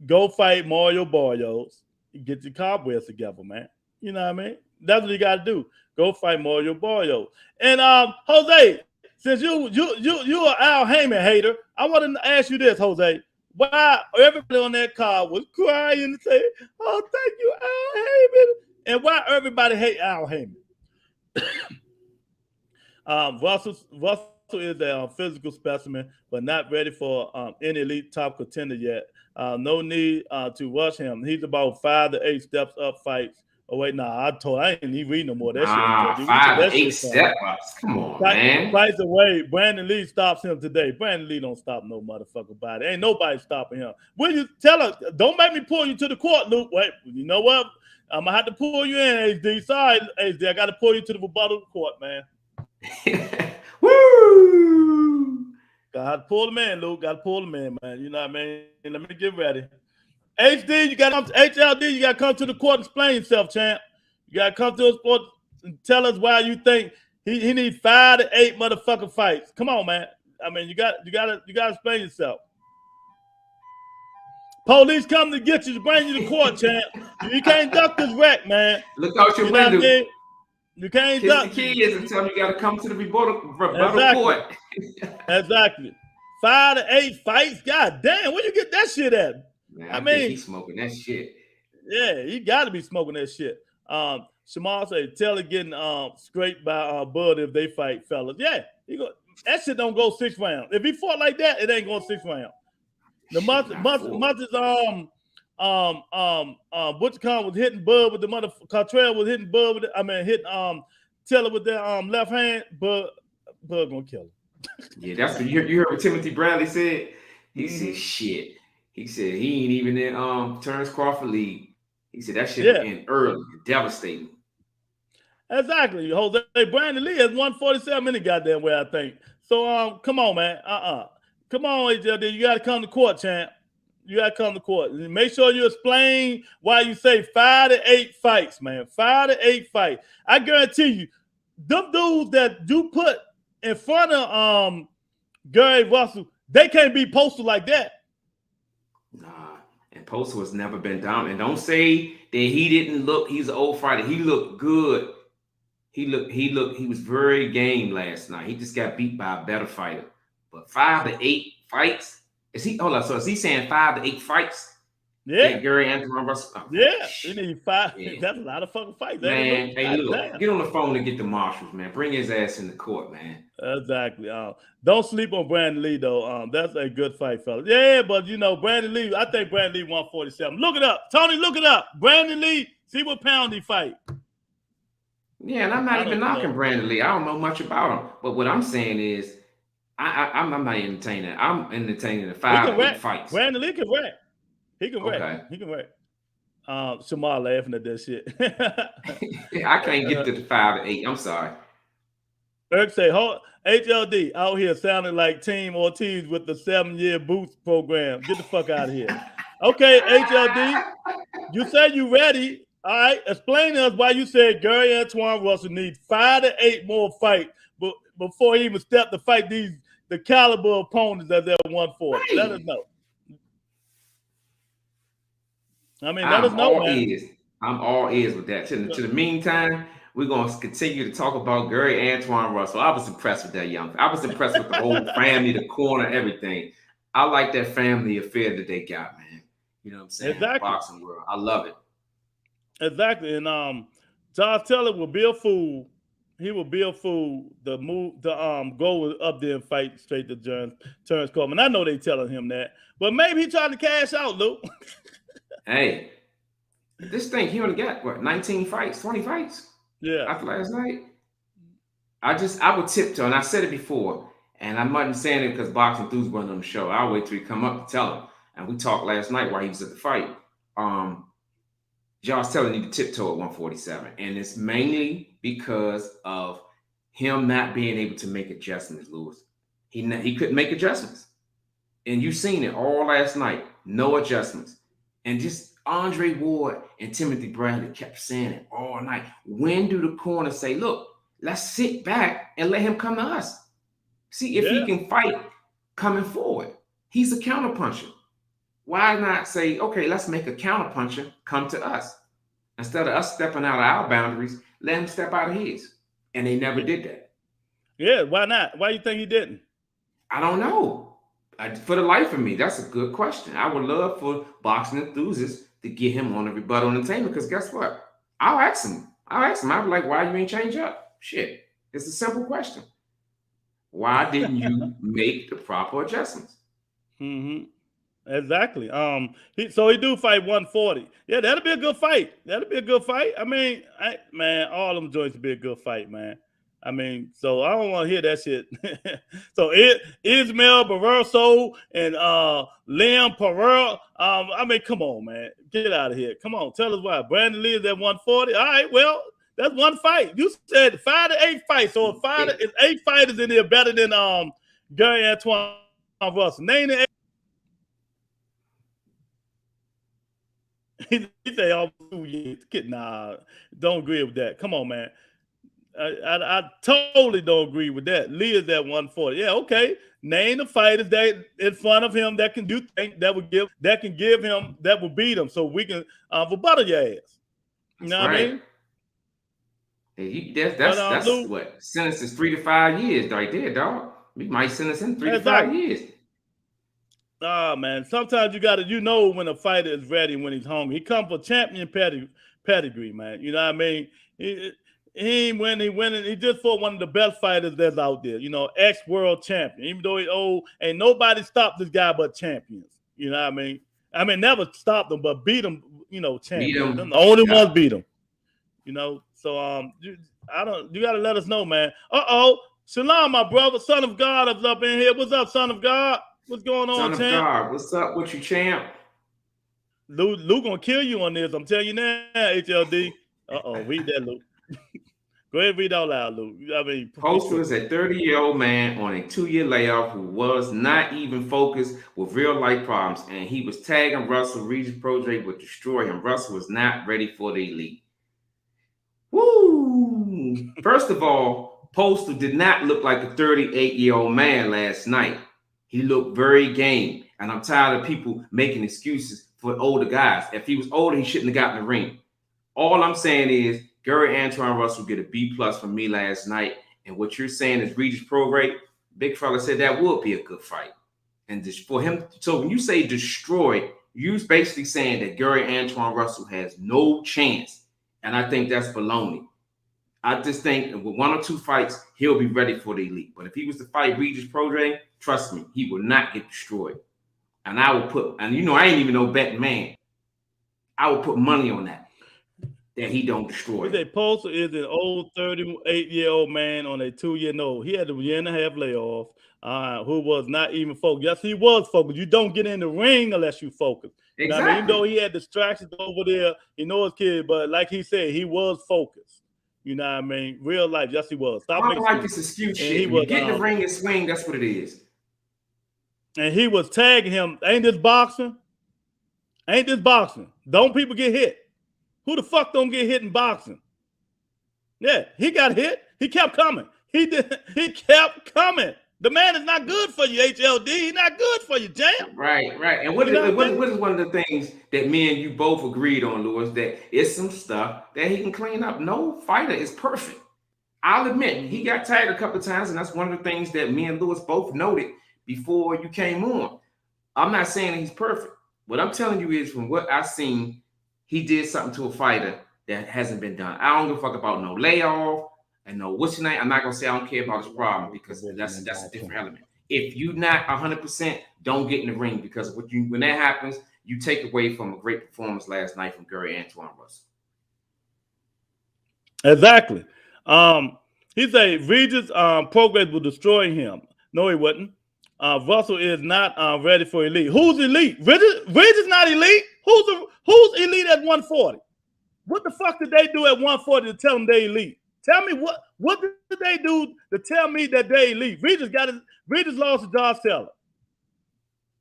Go fight Mario Barrios. Get your cobwebs together, man. You know what I mean? That's what you got to do. Go fight Mario Barrios. And Jose, since you an Al Heyman hater, I want to ask you this, Jose. Why everybody on that card was crying and saying, "Oh, thank you, Al Heyman," and why everybody hate Al Heyman? Russell is a physical specimen, but not ready for any elite top contender yet. No need to rush him. He's about 5 to 8 steps up fights. Oh, wait, I ain't even read no more. That shit. 5 to 8 step ups. Come on, man. Fights away. Brandon Lee stops him today. Brandon Lee don't stop no motherfucking body. Ain't nobody stopping him. Will you tell us? Don't make me pull you to the court, Luke. Wait, you know what? I'm going to have to pull you in, HD. Sorry, HD. I got to pull you to the rebuttal court, man. Woo! Got to pull him in, Luke. Got to pull him in, man. You know what I mean? Let me get ready. HD, you got HLD. You got to come to the court and explain yourself, champ. You gotta come to a sport and tell us why you think he needs 5 to 8 motherfucking fights. Come on, man. I mean, you gotta explain yourself. Police come to get you to bring you to court, champ. You can't duck this wreck, man. Look out your You know window. what I mean? You can't Kiss duck. the kids and tell them you got to come to the rebuttal Exactly. court. Exactly. 5 to 8 fights. God damn, where you get that shit at? Man, I think mean, he's smoking that shit. Yeah, you got to be smoking that shit. Shamal say Taylor getting scraped by Bud if they fight, fellas. Yeah, that shit don't go 6 rounds. If he fought like that, it ain't going 6 rounds. The Butcher Khan was hitting Bud with the mother. Cartrell was hitting Bud with hitting Taylor with that left hand. Bud gonna kill him. Yeah, that's what you heard what Timothy Bradley said. He said shit. He said he ain't even in Terrence Crawford league. He said that shit in early, devastating. Exactly. Jose Brandon Lee has 147 any goddamn way, I think. So come on, man. Come on, HLD. You gotta come to court, champ. You gotta come to court. Make sure you explain why you say 5 to 8 fights, man. 5 to 8 fights. I guarantee you, them dudes that you put in front of Gary Russell, they can't be Postal like that. Nah, and Postal has never been down. And don't say that he didn't look. He's an old fighter. He looked good. He was very game last night. He just got beat by a better fighter. But 5 to 8 fights? Is he saying 5 to 8 fights? Yeah. Gary Antoine Russell. Oh, yeah. He need 5. Yeah. That's a lot of fucking fights. Man, hey, look, get on the phone and get the marshals, man. Bring his ass in the court, man. Exactly. Don't sleep on Brandon Lee, though. That's a good fight, fellas. Yeah, but Brandon Lee, I think Brandon Lee 147. Look it up. Tony, look it up. Brandon Lee, see what pound he fight. Yeah, and I'm not even knocking Brandon Lee. I don't know much about him. But what I'm saying is, I'm not entertaining. I'm entertaining the 5 to 8 fights. Brandon Lee can wreck. He can wreck. He can wreck. Shamar laughing at that shit. I can't get to the 5 to 8. I'm sorry. Eric say, HLD out here sounding like Team Ortiz with the 7-year boost program. Get the fuck out of here. Okay, HLD, you said you ready. All right, explain to us why you said Gary Antoine Russell needs 5 to 8 more fights before he even step to fight the caliber opponents that they're 140. Right. Let us know. I mean, let us know, man. I'm all ears with that. To the meantime, we're going to continue to talk about Gary Antoine Russell. I was impressed with that young. I was impressed with the whole family, the corner, everything. I like that family affair that they got, man. You know what I'm saying? Exactly. Boxing world. I love it. Exactly. And Josh Taylor will be a fool. He will be a fool to go up there and fight straight to Terrence Coleman. I know they telling him that, but maybe he trying to cash out, Luke. Hey, this thing, he only got, 19 fights, 20 fights? Yeah. After last night? I would tiptoe, and I said it before, and I wasn't saying it because Boxing Enthusiast wasn't on the show. I'll wait till he come up to tell him. And we talked last night while he was at the fight. Josh Taylor need to tiptoe at 147, and it's mainly because of him not being able to make adjustments, Lewis. He couldn't make adjustments. And you've seen it all last night. No adjustments. And just Andre Ward and Timothy Bradley kept saying it all night. When do the corners say, look, let's sit back and let him come to us? See if he can fight coming forward. He's a counterpuncher. Why not say, okay, let's make a counterpuncher come to us? Instead of us stepping out of our boundaries, let him step out of his. And they never did that. Yeah, why not? Why do you think he didn't? I don't know. For the life of me, that's a good question. I would love for Boxing Enthusiasts to get him on the rebuttal entertainment, because guess what? I'll ask him. I'll be like, why you ain't change up? Shit. It's a simple question. Why didn't you make the proper adjustments? Mm-hmm. Exactly. So he do fight 140. Yeah, that'll be a good fight. I mean, all them joints will be a good fight, man. I mean, so I don't want to hear that shit. So Ismael Barroso and Liam Pereira. I mean, come on, man. Get out of here. Come on. Tell us why. Brandon Lee is at 140. All right, well, that's one fight. You said 5 to 8 fights. So if 8 fighters in there better than Gary Antoine Russell. Name the 8. He say almost 2 years. Nah, don't agree with that. Come on, man. I totally don't agree with that. Lee is at 140. Yeah, okay. Name the fighters that in front of him that can do things that can give him that will beat him, so we can rebuttal your ass. You know what I mean? That's Lou, what sentence is 3 to 5 years right there, dog. We might sentence him 3 to 5 years. Man. Sometimes you gotta, when a fighter is ready, when he's hungry. He come for champion pedigree, man. You know what I mean? He ain't winning. He just fought one of the best fighters that's out there. Ex-world champion. Even though he's old, ain't nobody stopped this guy but champions. You know what I mean? Never stopped him, but beat him. Champions. The only ones beat him. So you gotta let us know, man. Shalom, my brother, son of God, is up in here. What's up, son of God? What's going on, champ? Son of God, what's up with you, champ? Lou gonna kill you on this. I'm telling you now, HLD. Read that, Lou. Go ahead and read out loud, Lou. Postal is a 30-year-old man on a 2-year layoff who was not even focused with real life problems, and he was tagging Russell. Regis Project would destroy him. Russell was not ready for the elite. Woo! First of all, Postal did not look like a 38-year-old man last night. He looked very game, and I'm tired of people making excuses for older guys. If he was older, he shouldn't have gotten in the ring. All I'm saying is Gary Antoine Russell get a B+ from me last night, and what you're saying is Regis Prograde. Big fella said that would be a good fight, and for him. So when you say destroy, you're basically saying that Gary Antoine Russell has no chance, and I think that's baloney. I just think with 1 or 2 fights, he'll be ready for the elite. But if he was to fight Regis Prograde, trust me, he will not get destroyed. And I will put, I ain't even no betting man. I will put money on that he don't destroy. You say Postal is an old 38-year-old man on a 2-year no. He had a 1.5-year layoff, who was not even focused. Yes, he was focused. You don't get in the ring unless you focus. Exactly. Even though he had distractions over there, he knows his kid, but like he said, he was focused. You know what I mean? Real life, yes, he was. I don't like this excuse shit. When you get in the ring and swing, that's what it is. And he was tagging him. Ain't this boxing? Don't people get hit? Who the fuck don't get hit in boxing? Yeah, he got hit. He kept coming. He kept coming. The man is not good for you, HLD. He's not good for you, Jam. Right. And what is one of the things that me and you both agreed on, Louis, that it's some stuff that he can clean up. No fighter is perfect. I'll admit, he got tagged a couple of times, and that's one of the things that me and Louis both noted before you came on. I'm not saying that he's perfect. What I'm telling you is from what I've seen, he did something to a fighter that hasn't been done. I don't give a fuck about no layoff and no what's your name. I'm not gonna say I don't care about his problem because that's a different element. If you not 100%, don't get in the ring because when that happens, you take away from a great performance last night from Gary Antoine Russell. Exactly. He said Regis Prograde will destroy him. No, he wouldn't. Russell is not ready for elite. Who's elite? Regis not elite. Who's elite at 140? What the fuck did they do at 140 to tell them they elite? Tell me what did they do to tell me that they elite? Regis lost to Josh Taylor.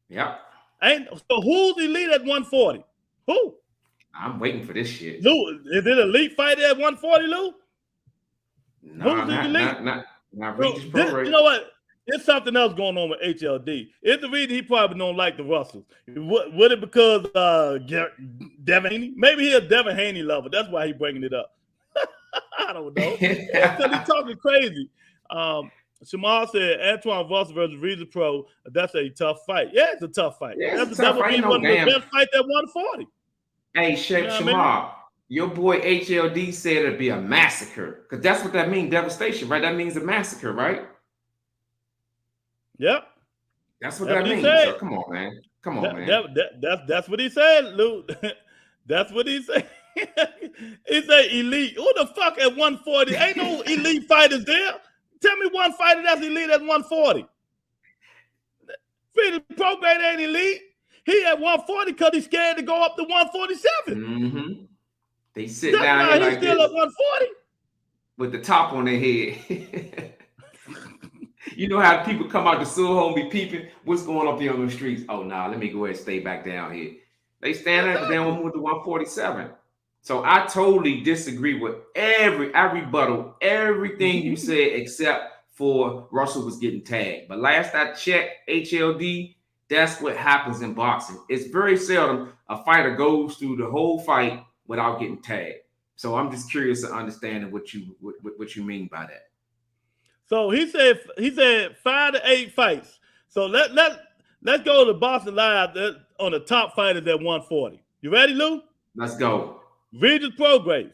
Yeah. So who's elite at 140? Who? I'm waiting for this shit. Lou, is it elite fighter at 140, Lou? No, not Regis Prograde. You know what? There's something else going on with HLD. It's the reason he probably don't like the Russells. Would it because Devin Haney? Maybe he's a Devin Haney lover. That's why he's bringing it up. I don't know. Because he's talking crazy. Shamar said Antoine Russell versus Regis Pro. That's a tough fight. Yeah, it's a tough fight. Yeah, that would be one of the best fights at 140. Hey, Shamar, your boy HLD said it'd be a massacre. Because that's what that means, devastation, right? That means a massacre, right? Yep. That's what that means. So come on, man. That's what he said, Lou. That's what he said. He said elite. Who the fuck at 140? Ain't no elite fighters there. Tell me one fighter that's elite at 140. Regis Prograde ain't elite. He at 140 because he's scared to go up to 147. Mm-hmm. They sit that's down why here he's like still this, at 140 with the top on their head. You know how people come out to Soho and be peeping? What's going up there on the streets? Oh, nah, let me go ahead and stay back down here. They stand there because they don't move to 147. So I totally disagree with I rebuttal everything you said except for Russell was getting tagged. But last I checked, HLD, that's what happens in boxing. It's very seldom a fighter goes through the whole fight without getting tagged. So I'm just curious to understand what you mean by that. So he said 5 to 8 fights. So let's go to Boston Live on the top fighters at 140. You ready, Lou? Let's go. Regis Prograis,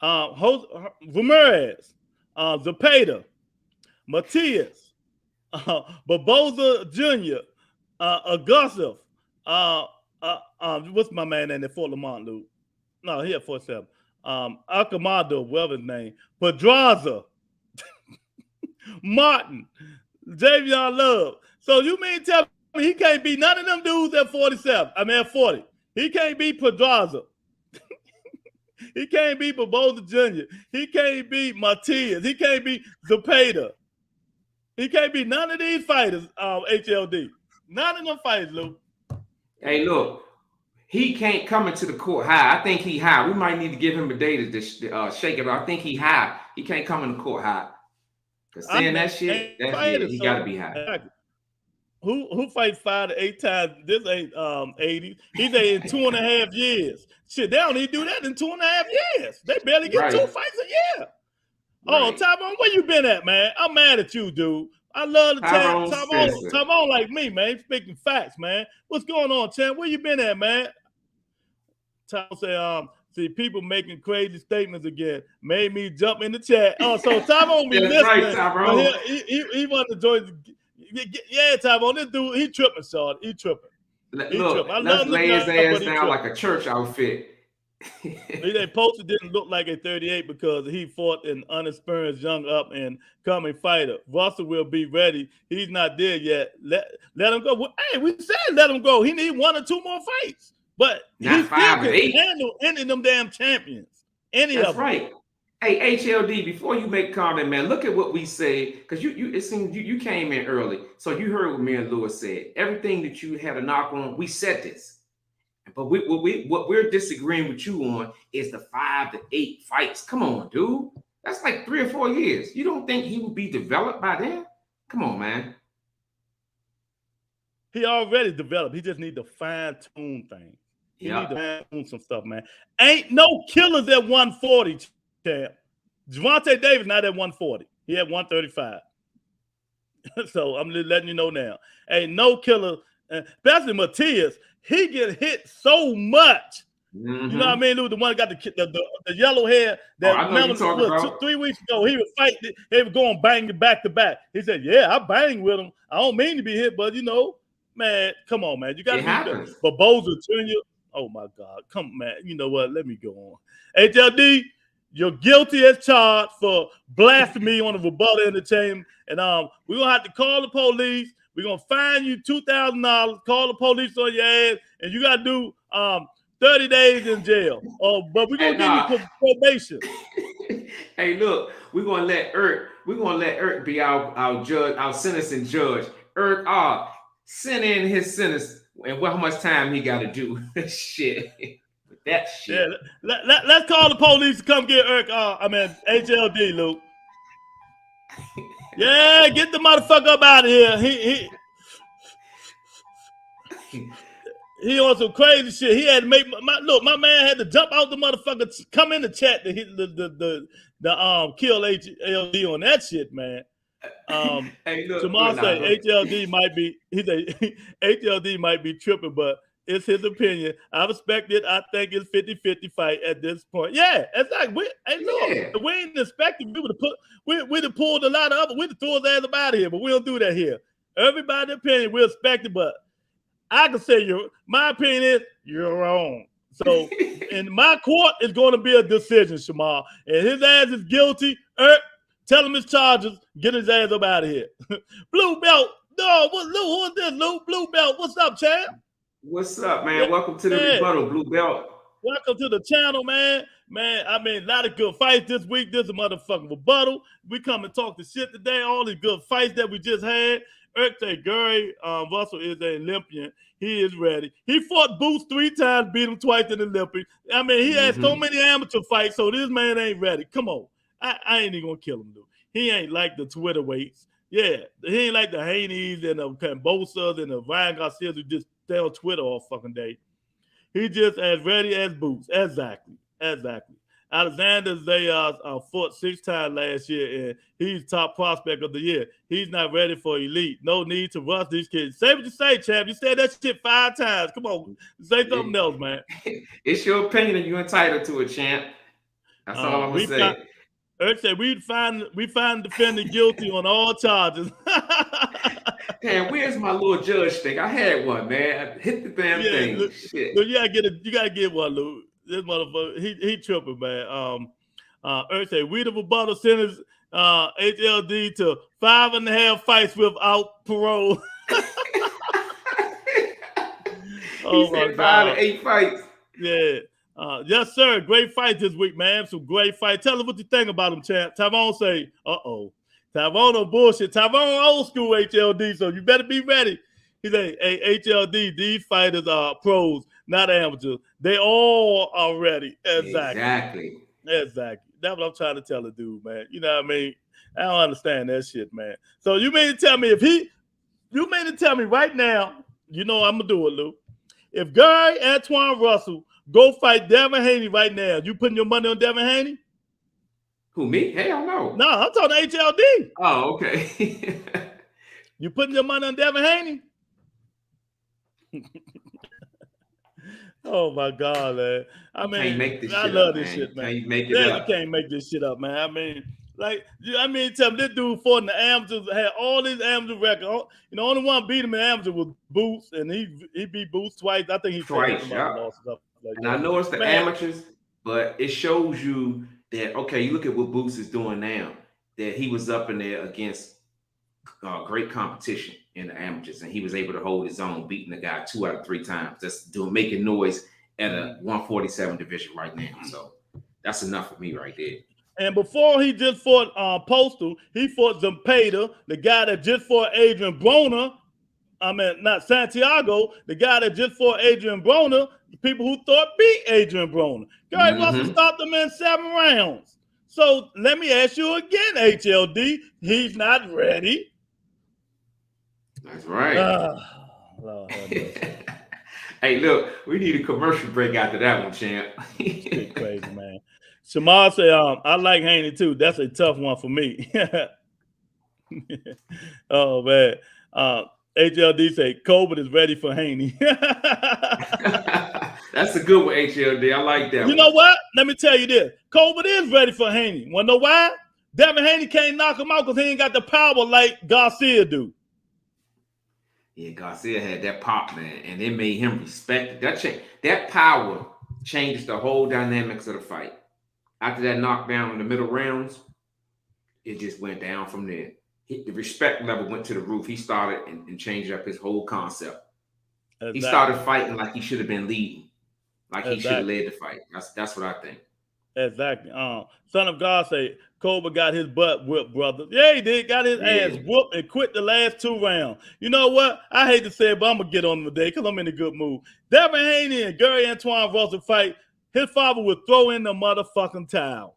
Ramirez, Zepeda, Matias, Barboza Jr., Augustus, what's my man name at Fort Lamont, Lou? No, he at 47. Akamado, whatever his name. Pedraza, Martin, Javion Love. So you mean tell me he can't beat none of them dudes at 47? I mean at 40. He can't beat Pedraza. He can't beat Barboza Jr. He can't beat Matias. He can't beat Zepeda. He can't beat none of these fighters, HLD. None of them fighters, Lou. Hey, look. He can't come into the court high. I think he high. We might need to give him a day to shake it. I think he high. He can't come in the court high. Because saying that shit, he got to be high. Exactly. Who fights 5 to 8 times? This ain't 80. He's in 2.5 years. Shit, they don't even do that in 2.5 years. They barely get 2 fights a year. Oh, Tyrone, where you been at, man? I'm mad at you, dude. I love the Tyrone like me, man. Speaking facts, man. What's going on, Chan? Where you been at, man? Tyrone say, see, people making crazy statements again made me jump in the chat. Oh, so Tyrone be listening. Right, Tyrone. He wanted to join. Yeah, Tyrone, this dude, he tripping, Sean. He tripping. Look, let's lay his ass down like a church outfit. They posted didn't look like a 38 because he fought an unexperienced young up and coming fighter. Russell will be ready. He's not there yet. Let him go. Hey, we said let him go. He need 1 or 2 more fights. But not he 5 still or 8. Can handle any of them damn champions. Any That's of them. Right. Hey, HLD, before you make comment, man, look at what we say, because it seems you came in early. So you heard what me and Lewis said. Everything that you had a knock on, we said this. But what we're disagreeing with you on is the 5 to 8 fights. Come on, dude. That's like 3 or 4 years. You don't think he would be developed by then? Come on, man. He already developed. He just need to fine-tune things. He need to fine-tune some stuff, man. Ain't no killers at 140, champ. Javante Davis not at 140. He at 135. So I'm just letting you know now. Ain't no killer, especially Matias. He get hit so much. Mm-hmm. You know what I mean? He was the one that got the yellow hair that 3 weeks ago. He was fighting. He was going banging back to back. He said, "Yeah, I banged with him. I don't mean to be hit, but you know, man, come on, man. You got to be better." But Boza Jr., oh my God, come on, man. You know what? Let me go on. HLD, you're guilty as charged for blasphemy on the rebuttal entertainment, and we're gonna have to call the police. We're gonna fine you $2,000. Call the police on your ass, and you gotta do 30 days in jail. But we're gonna give you probation. Hey, look, we're gonna let Eric be our judge, our sentencing judge. Eric, send in his sentence and how much time he got to do. Shit. That shit. Yeah, let's call the police to come get Eric. HLD, Luke. Yeah, get the motherfucker up out of here. He on some crazy shit. He had to make my man had to jump out the motherfucker, come in the chat to hit the kill HLD on that shit, man. Hey, look, Jamal say HLD might be HLD might be tripping, but it's his opinion. I respect it. I think it's 50-50 fight at this point. Yeah, exactly. If we ain't expecting, we'd have pulled a lot of other, we'd have threw his ass up out of here, but we don't do that here. Everybody's opinion, we expect it, but I can say my opinion is you're wrong. So in my court, it's going to be a decision, Shamal. And his ass is guilty. Tell him his charges. Get his ass up out of here. Blue belt. No, who is this, Lou? Blue belt. What's up, champ? What's up, man? Welcome to the rebuttal, Blue Belt. Welcome to the channel, man. Man, I mean, a lot of good fights this week. This is a motherfucking rebuttal. We come and talk the shit today. All the good fights that we just had. Eric say Gary Russell is an Olympian. He is ready. He fought Boots 3 times, beat him twice in the Olympics. I mean, he had so many amateur fights, so this man ain't ready. Come on. I ain't even gonna kill him, dude. He ain't like the Twitter weights. Yeah, he ain't like the Haney's and the Cambosas and the Ryan Garcias who just stay on Twitter all fucking day. He just as ready as Boots. Exactly. Alexander Zayas fought 6 times last year, and he's top prospect of the year. He's not ready for elite. No need to rush these kids. Say what you say, champ. You said that shit 5 times. Come on, say something else, man. It's your opinion, and you're entitled to it, champ. That's all I'm gonna say. Eric said we find defendant guilty on all charges. Damn, where's my little judge thing? I had one, man. I hit the damn thing. Look, shit. Look, you gotta get one, Lou. This motherfucker, he tripping, man. Eric said we the rebuttal sentence HLD to 5.5 fights without parole. He said 5 to 8 fights. Yeah. Yes, sir. Great fight this week, man. Some great fight. Tell us what you think about him, champ. Tyrone say, Tyrone on bullshit. Tyrone old school HLD, so you better be ready. He say, hey, HLD, these fighters are pros, not amateurs. They all are ready. Exactly. That's what I'm trying to tell the dude, man. You know what I mean? I don't understand that shit, man. So you mean to tell me right now, you know I'm going to do it, Lou. If Gary Antoine Russell go fight Devin Haney right now, you putting your money on Devin Haney? Who, me? Hell no. No, I'm talking HLD. Oh, okay. You putting your money on Devin Haney? Oh my God, man! I mean, can't make this I shit love up, this man. shit, man. Can't make it up. You can't make this shit up, man. I mean, tell me this dude fought in the amateurs, had all these amateur records. You know, only one beat him in amateur was Boots, and he beat Boots twice. I think he twice, yeah. And I know it's the amateurs, but it shows you that you look at what Boots is doing now. That he was up in there against great competition in the amateurs, and he was able to hold his own, beating the guy 2 out of 3 times. That's making noise at a 147 division right now. So that's enough for me right there. And before he just fought Postal, he fought Zepeda, the guy that just fought Adrian Broner. I mean, not Santiago, the guy that just fought Adrian Broner, the people who thought beat Adrian Broner. Gary Russell stopped him in 7 rounds. So let me ask you again, HLD, he's not ready. That's right. Lord, hey, look, we need a commercial break after that one, champ. It's crazy, man. Shamar say, I like Haney too. That's a tough one for me. Oh, man. HLD say, Colbert is ready for Haney. That's a good one, HLD. I like that. You know what? Let me tell you this. Colbert is ready for Haney. Want to know why? Devin Haney can't knock him out because he ain't got the power like Garcia do. Yeah, Garcia had that pop, man, and it made him respect it. That power changed the whole dynamics of the fight. After that knockdown in the middle rounds, it just went down from there. The respect level went to the roof. He started and changed up his whole concept. Exactly. He started fighting like he should have been leading, like he should have led the fight. That's what I think. Exactly. Son of God say Colbert got his butt whipped, brother. Yeah, he did. Got his ass whooped and quit the last 2 rounds. You know what? I hate to say it, but I'm gonna get on him today because I'm in a good mood. Devin Haney and Gary Antoine Russell fight. His father would throw in the motherfucking towel,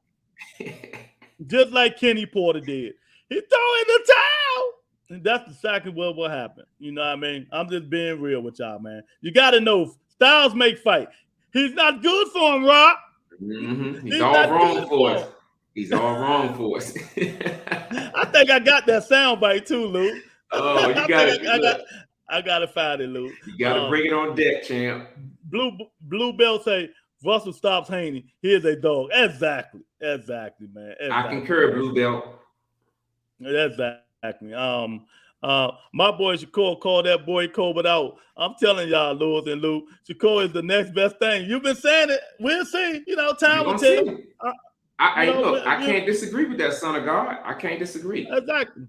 just like Kenny Porter did. He threw in the towel, and that's exactly what will happen. You know what I mean? I'm just being real with y'all, man. You got to know styles make fight. He's not good for him, Rock. Mm-hmm. He's all wrong for us. He's all wrong for us. I think I got that sound bite too, Lou. Oh, you got it. I gotta find it, Lou. You gotta bring it on deck, champ. Blue Bell say Russell stops Haney. Here's a dog. Exactly, man. Exactly, I concur, Blue Bell. Exactly. My boy Shakur called that boy Colbert out. I'm telling y'all, Lewis and Lou, Shakur is the next best thing. You've been saying it. We'll see. You know, time will tell. Look, I can't disagree with that, son of God. I can't disagree. Exactly.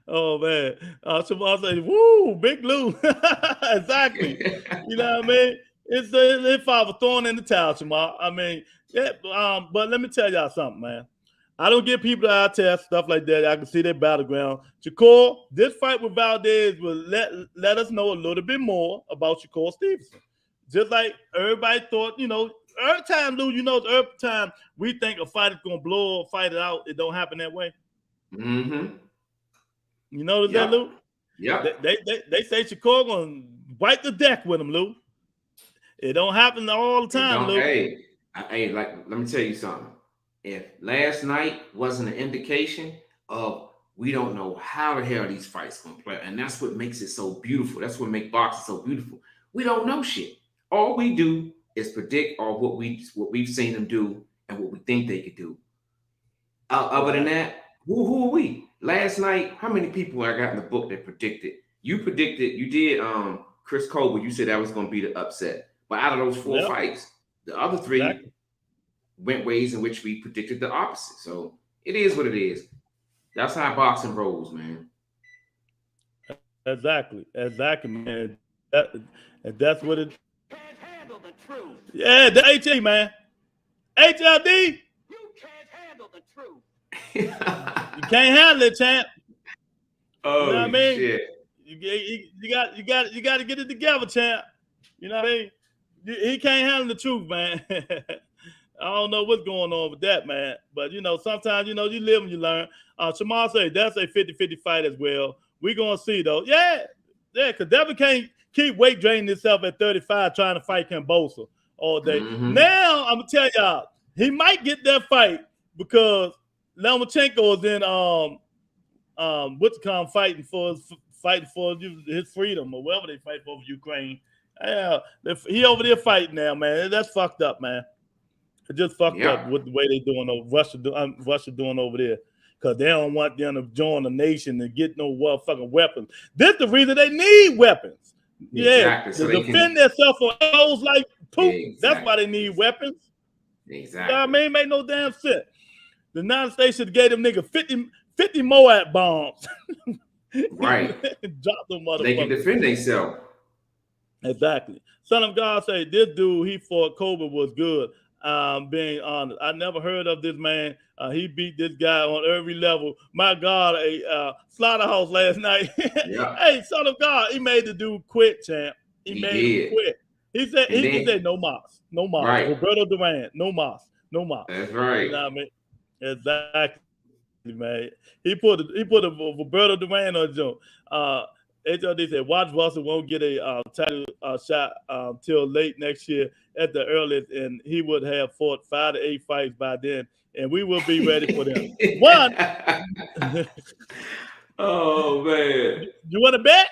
Oh man, Shamar say, "Woo, Big Lou." Exactly. You know what I mean? It's his father throwing in the towel, Shamar. I mean, yeah. But let me tell y'all something, man. I don't get people to eye test, stuff like that. I can see their battleground. Shakur, this fight with Valdez will let us know a little bit more about Shakur Stevenson. Just like everybody thought, every time, Lou, every time we think a fight is going to blow or fight it out, it don't happen that way. Mm-hmm. You notice that, Lou? Yeah. They say Shakur going to wipe the deck with him, Lou. It don't happen all the time, Lou. Hey, let me tell you something. If last night wasn't an indication of we don't know how the hell these fights gonna play, and that's what makes it so beautiful. That's what makes boxing so beautiful. We don't know shit. All we do is predict or what we've seen them do and what we think they could do. Other than that, who are we? Last night, how many people I got in the book that predicted? You did Chris Colbert, you said that was gonna be the upset. But out of those 4 fights, the other 3 went ways in which we predicted the opposite. So it is what it is. That's how boxing rolls, man. Exactly, man. That's what it. Can't handle the truth. Yeah, the HE, man. HLD. You can't handle the truth. You can't handle it, champ. Oh, you know what I mean? Shit. You got to get it together, champ. You know what I mean? He can't handle the truth, man. I don't know what's going on with that, man. But, sometimes, you live and you learn. Shamar said that's a 50-50 fight as well. We're going to see, though. Yeah, because Devin can't keep weight draining himself at 35 trying to fight Kambosos all day. Mm-hmm. Now, I'm going to tell y'all, he might get that fight because Lomachenko is in fighting for his freedom or whatever they fight for Ukraine. Yeah, he over there fighting now, man. That's fucked up, man. It just fucked up with the way they doing over Russia doing over there, because they don't want them to join the nation and get no fucking weapons. This is the reason they need weapons. Yeah, to defend themselves from those like Putin. Exactly. That's why they need weapons. Exactly. You know what I mean? Make no damn sense. The United States should have gave them nigga 50 Moab bombs. Right. Drop them motherfuckers. They can defend themselves. Exactly. Son of God say this dude he fought Colbert was good. Being honest, I never heard of this man. He beat this guy on every level. My God, a slaughterhouse last night. Yeah. Hey, Son of God, he made the dude quit, champ. He made him quit. He said he said no mas. Right. Roberto Duran, no mas. That's right. You know what I mean? Exactly, man. He put a Roberto Duran on the joint. HLD said, watch Russell won't get a title shot till late next year at the earliest, and he would have fought 5 to 8 fights by then, and we will be ready for them. One. Oh, man. You want to bet?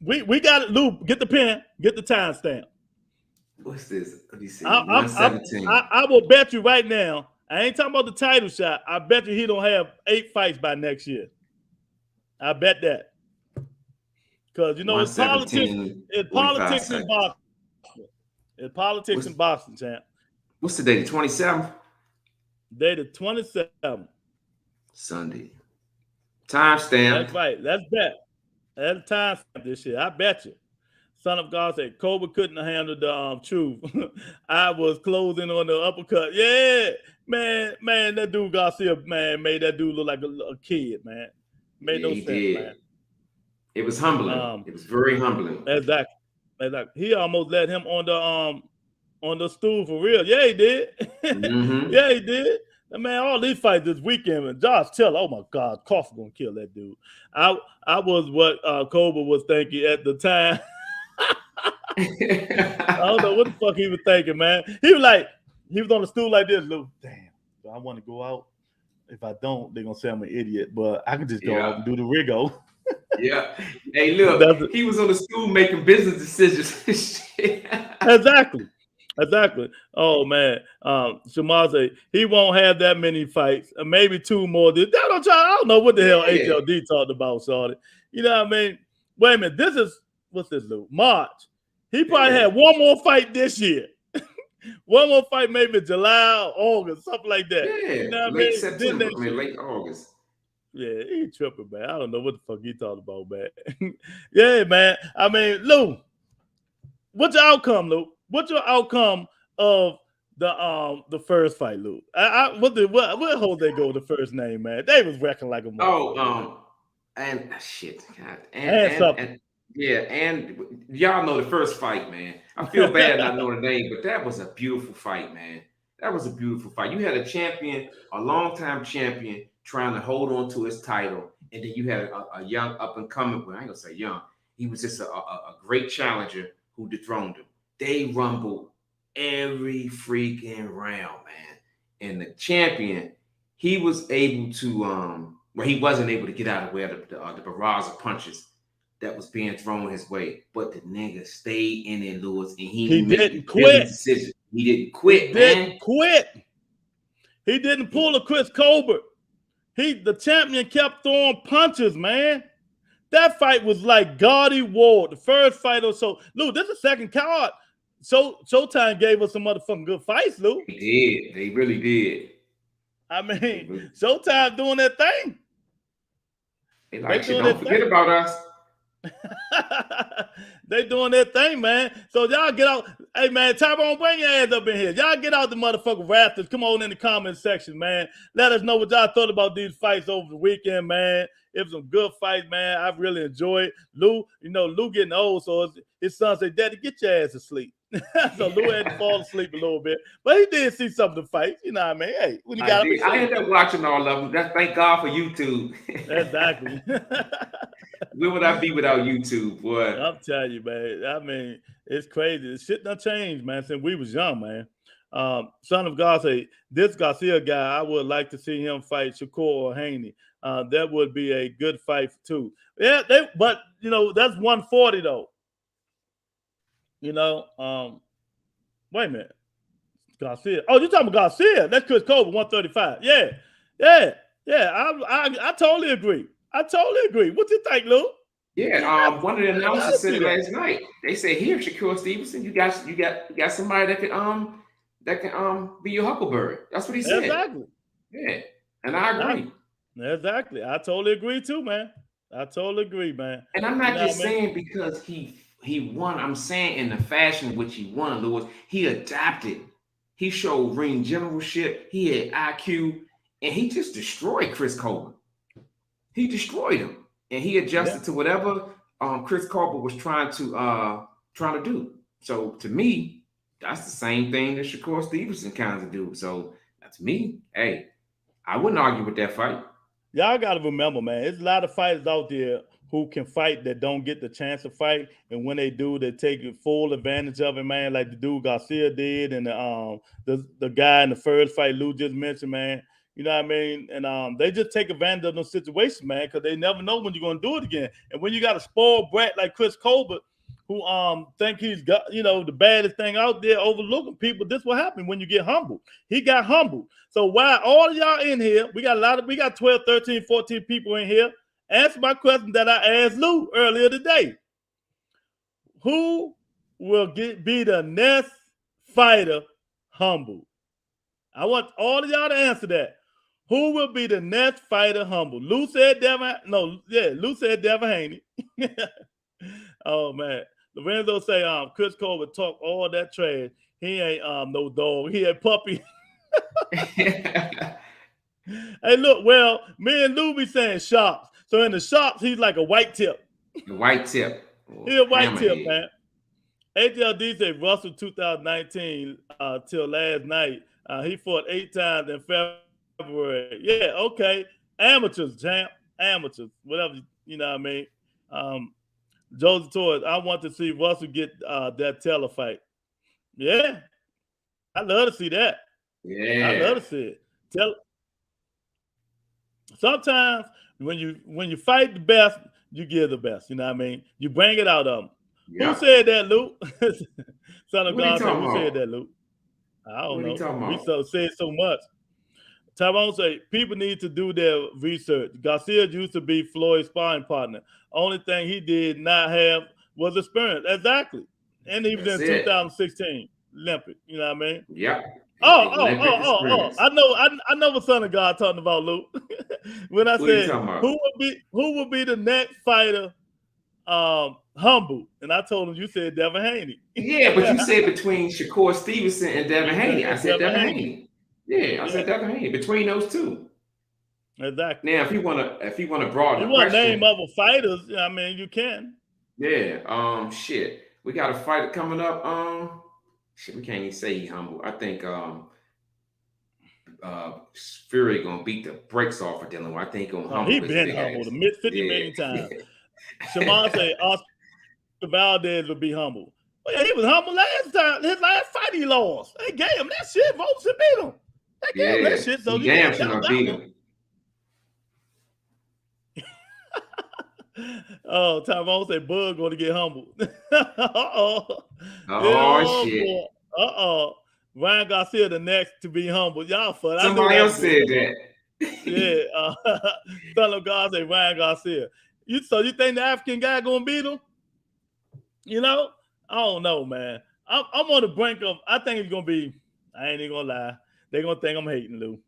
We got it, Lou. Get the pen. Get the timestamp. What's this? Let me see. 117. I will bet you right now, I ain't talking about the title shot. I bet you he don't have 8 fights by next year. I bet that. Because, it's politics in boxing. It's politics in boxing, champ. What's the day? The 27th? Day the 27th. Sunday. Timestamp. That's right. Let's bet. That's timestamp this year. I bet you. Son of God said, Colbert couldn't have handled the truth. I was closing on the uppercut. Yeah, man, that dude Garcia, man, made that dude look like a kid, man. Made no sense, man. It was humbling. It was very humbling. Exactly. He almost let him on the stool for real. Yeah, he did. Mm-hmm. Yeah, he did. Man, all these fights this weekend, and Josh Taylor, oh my God, Crawford gonna kill that dude. I was what Colbert was thinking at the time. I don't know what the fuck he was thinking, man. He was on the stool like this. Look, damn, do I want to go out? If I don't, they're gonna say I'm an idiot. But I can just go out and do the Rigo. Yeah. Hey, look, he was on the stool making business decisions. Exactly. Oh man, Shamar say he won't have that many fights, maybe 2 more. I don't know what the hell HLD talked about, Shawty. You know what I mean? Wait a minute, what's this, Lou? March. He probably had 1 more fight this year. 1 more fight, maybe July or August, something like that. Yeah, you know late September, late August. Yeah, he tripping, man. I don't know what the fuck he talking about, man. Yeah, man. I mean, Lou, what's your outcome, Lou? What's your outcome of the first fight, Luke. What hold they go the first name, man? They was wrecking like a motherfucker. And shit, God, And something. and yeah, and y'all know the first fight, man. I feel bad not knowing the name, but that was a beautiful fight, man. That was a beautiful fight. You had a champion, a longtime champion, trying to hold on to his title, and then you had a young up and coming. Well, I ain't gonna say young. He was just a great challenger who dethroned him. They rumbled every freaking round, man. And the champion, he was able to he wasn't able to get out of the way of the barrage of punches that was being thrown his way. But the nigga stayed in it, Lewis, and he didn't quit. Decision. He didn't quit, man. He didn't pull a Chris Colbert. The champion kept throwing punches, man. That fight was like gaudy war. The first fight or so. Lou, this is the second card. So Showtime gave us some motherfucking good fights, Lou. They did. They really did. I mean, Showtime doing that thing. They like shit. Don't forget about us. They doing their thing, man. So y'all get out. Hey, man, Tyrone, bring your ass up in here. Y'all get out the motherfucking rafters. Come on in the comment section, man. Let us know what y'all thought about these fights over the weekend, man. It was some good fights, man. I really enjoyed. Lou getting old, so his son said, "Daddy, get your ass to sleep." So Lou had to fall asleep a little bit, but he did see some of the fights. You know what I mean? Hey, when you got I ended up watching all of them. Thank God for YouTube. Exactly. Where would I be without YouTube, boy? I'm telling you, man. I mean, it's crazy. The shit done changed, man, since we was young, man. Son of God say, this Garcia guy, I would like to see him fight Shakur or Haney. That would be a good fight too. Yeah, but you know, that's 140 though. You know, wait a minute. Garcia. Oh, you're talking about Garcia. That's Chris Colbert, 135. Yeah. I totally agree. What you think, Lou? Yeah, one of the announcers said it last night. They said, "Here, Shakur Stevenson, you got somebody that can be your Huckleberry." That's what he said. Exactly. Yeah, and I agree. Exactly. I totally agree too, man. And I'm not just saying because he won. I'm saying in the fashion in which he won, Lewis. He adapted. He showed ring generalship. He had IQ, and he just destroyed Chris Colbert. He destroyed him, and he adjusted to whatever Chris Colbert was trying to do. So to me, that's the same thing that Shakur Stevenson kind of do. So to me, hey, I wouldn't argue with that fight. Y'all got to remember, man, there's a lot of fighters out there who can fight that don't get the chance to fight, and when they do, they take full advantage of it, man. Like the dude Garcia did, and the guy in the first fight Lou just mentioned, man. You know what I mean? And they just take advantage of those situations, man, because they never know when you're going to do it again. And when you got a spoiled brat like Chris Colbert, who think he's got, the baddest thing out there, overlooking people, this will happen when you get humbled. He got humbled. So why all of y'all in here, we got 12, 13, 14 people in here. Answer my question that I asked Lou earlier today. Who will be the next fighter humbled? I want all of y'all to answer that. Who will be the next fighter humble? Lou said Devin Haney. Oh man. Lorenzo say Chris Colbert talk all that trash. He ain't no dog. He a puppy. Hey, look, well, me and Lou be saying sharps. So in the sharps, he's like a white tip. The white tip. He's a white tip, man. HLD said Russell 2019 till last night. He fought 8 times in February. Yeah, okay. Amateurs, champ. Amateurs. Whatever, you know what I mean? Joseph Torres, I want to see Russell get that Taylor fight. Yeah. I love to see that. Yeah. I love to see it. Sometimes when you fight the best, you give the best. You know what I mean? You bring it out of them. Yeah. Who said that, Luke? Son of God, who said that, Luke? I don't know. We said so much. Tyrone say people need to do their research. Garcia used to be Floyd's sparring partner. Only thing he did not have was experience. Exactly. And he was in 2016 Olympic. You know what I mean? Yeah. Oh. I know what Son of God talking about, Luke. When I said who would be the next fighter humble, and I told him you said Devin Haney. Yeah, but you said between Shakur Stevenson and Devin Haney. I said Devin Haney. Yeah, I said Devin Haney. Between those two. Exactly. Now, if you wanna broaden the want question, name other fighters. I mean, you can. Yeah. Shit. We got a fight coming up. Shit. We can't even say he humble. I think Fury gonna beat the brakes off of Dylan. I think gonna humble. He been humbled 50 million times. Shaman said Oscar Valdez would be humble. Well, he was humble last time. His last fight he lost. They gave him that shit. Votes to beat him. They gave him that shit. So he damn sure beat him. Oh, Tyrone said Bug going to get humbled. Shit. Ryan Garcia the next to be humbled. Y'all fun. Somebody else said that. Son of God said Ryan Garcia. So you think the African guy gonna beat him? You know, I don't know, man. I'm on the brink of. I think it's gonna be. I ain't even gonna lie. They're gonna think I'm hating, Lou.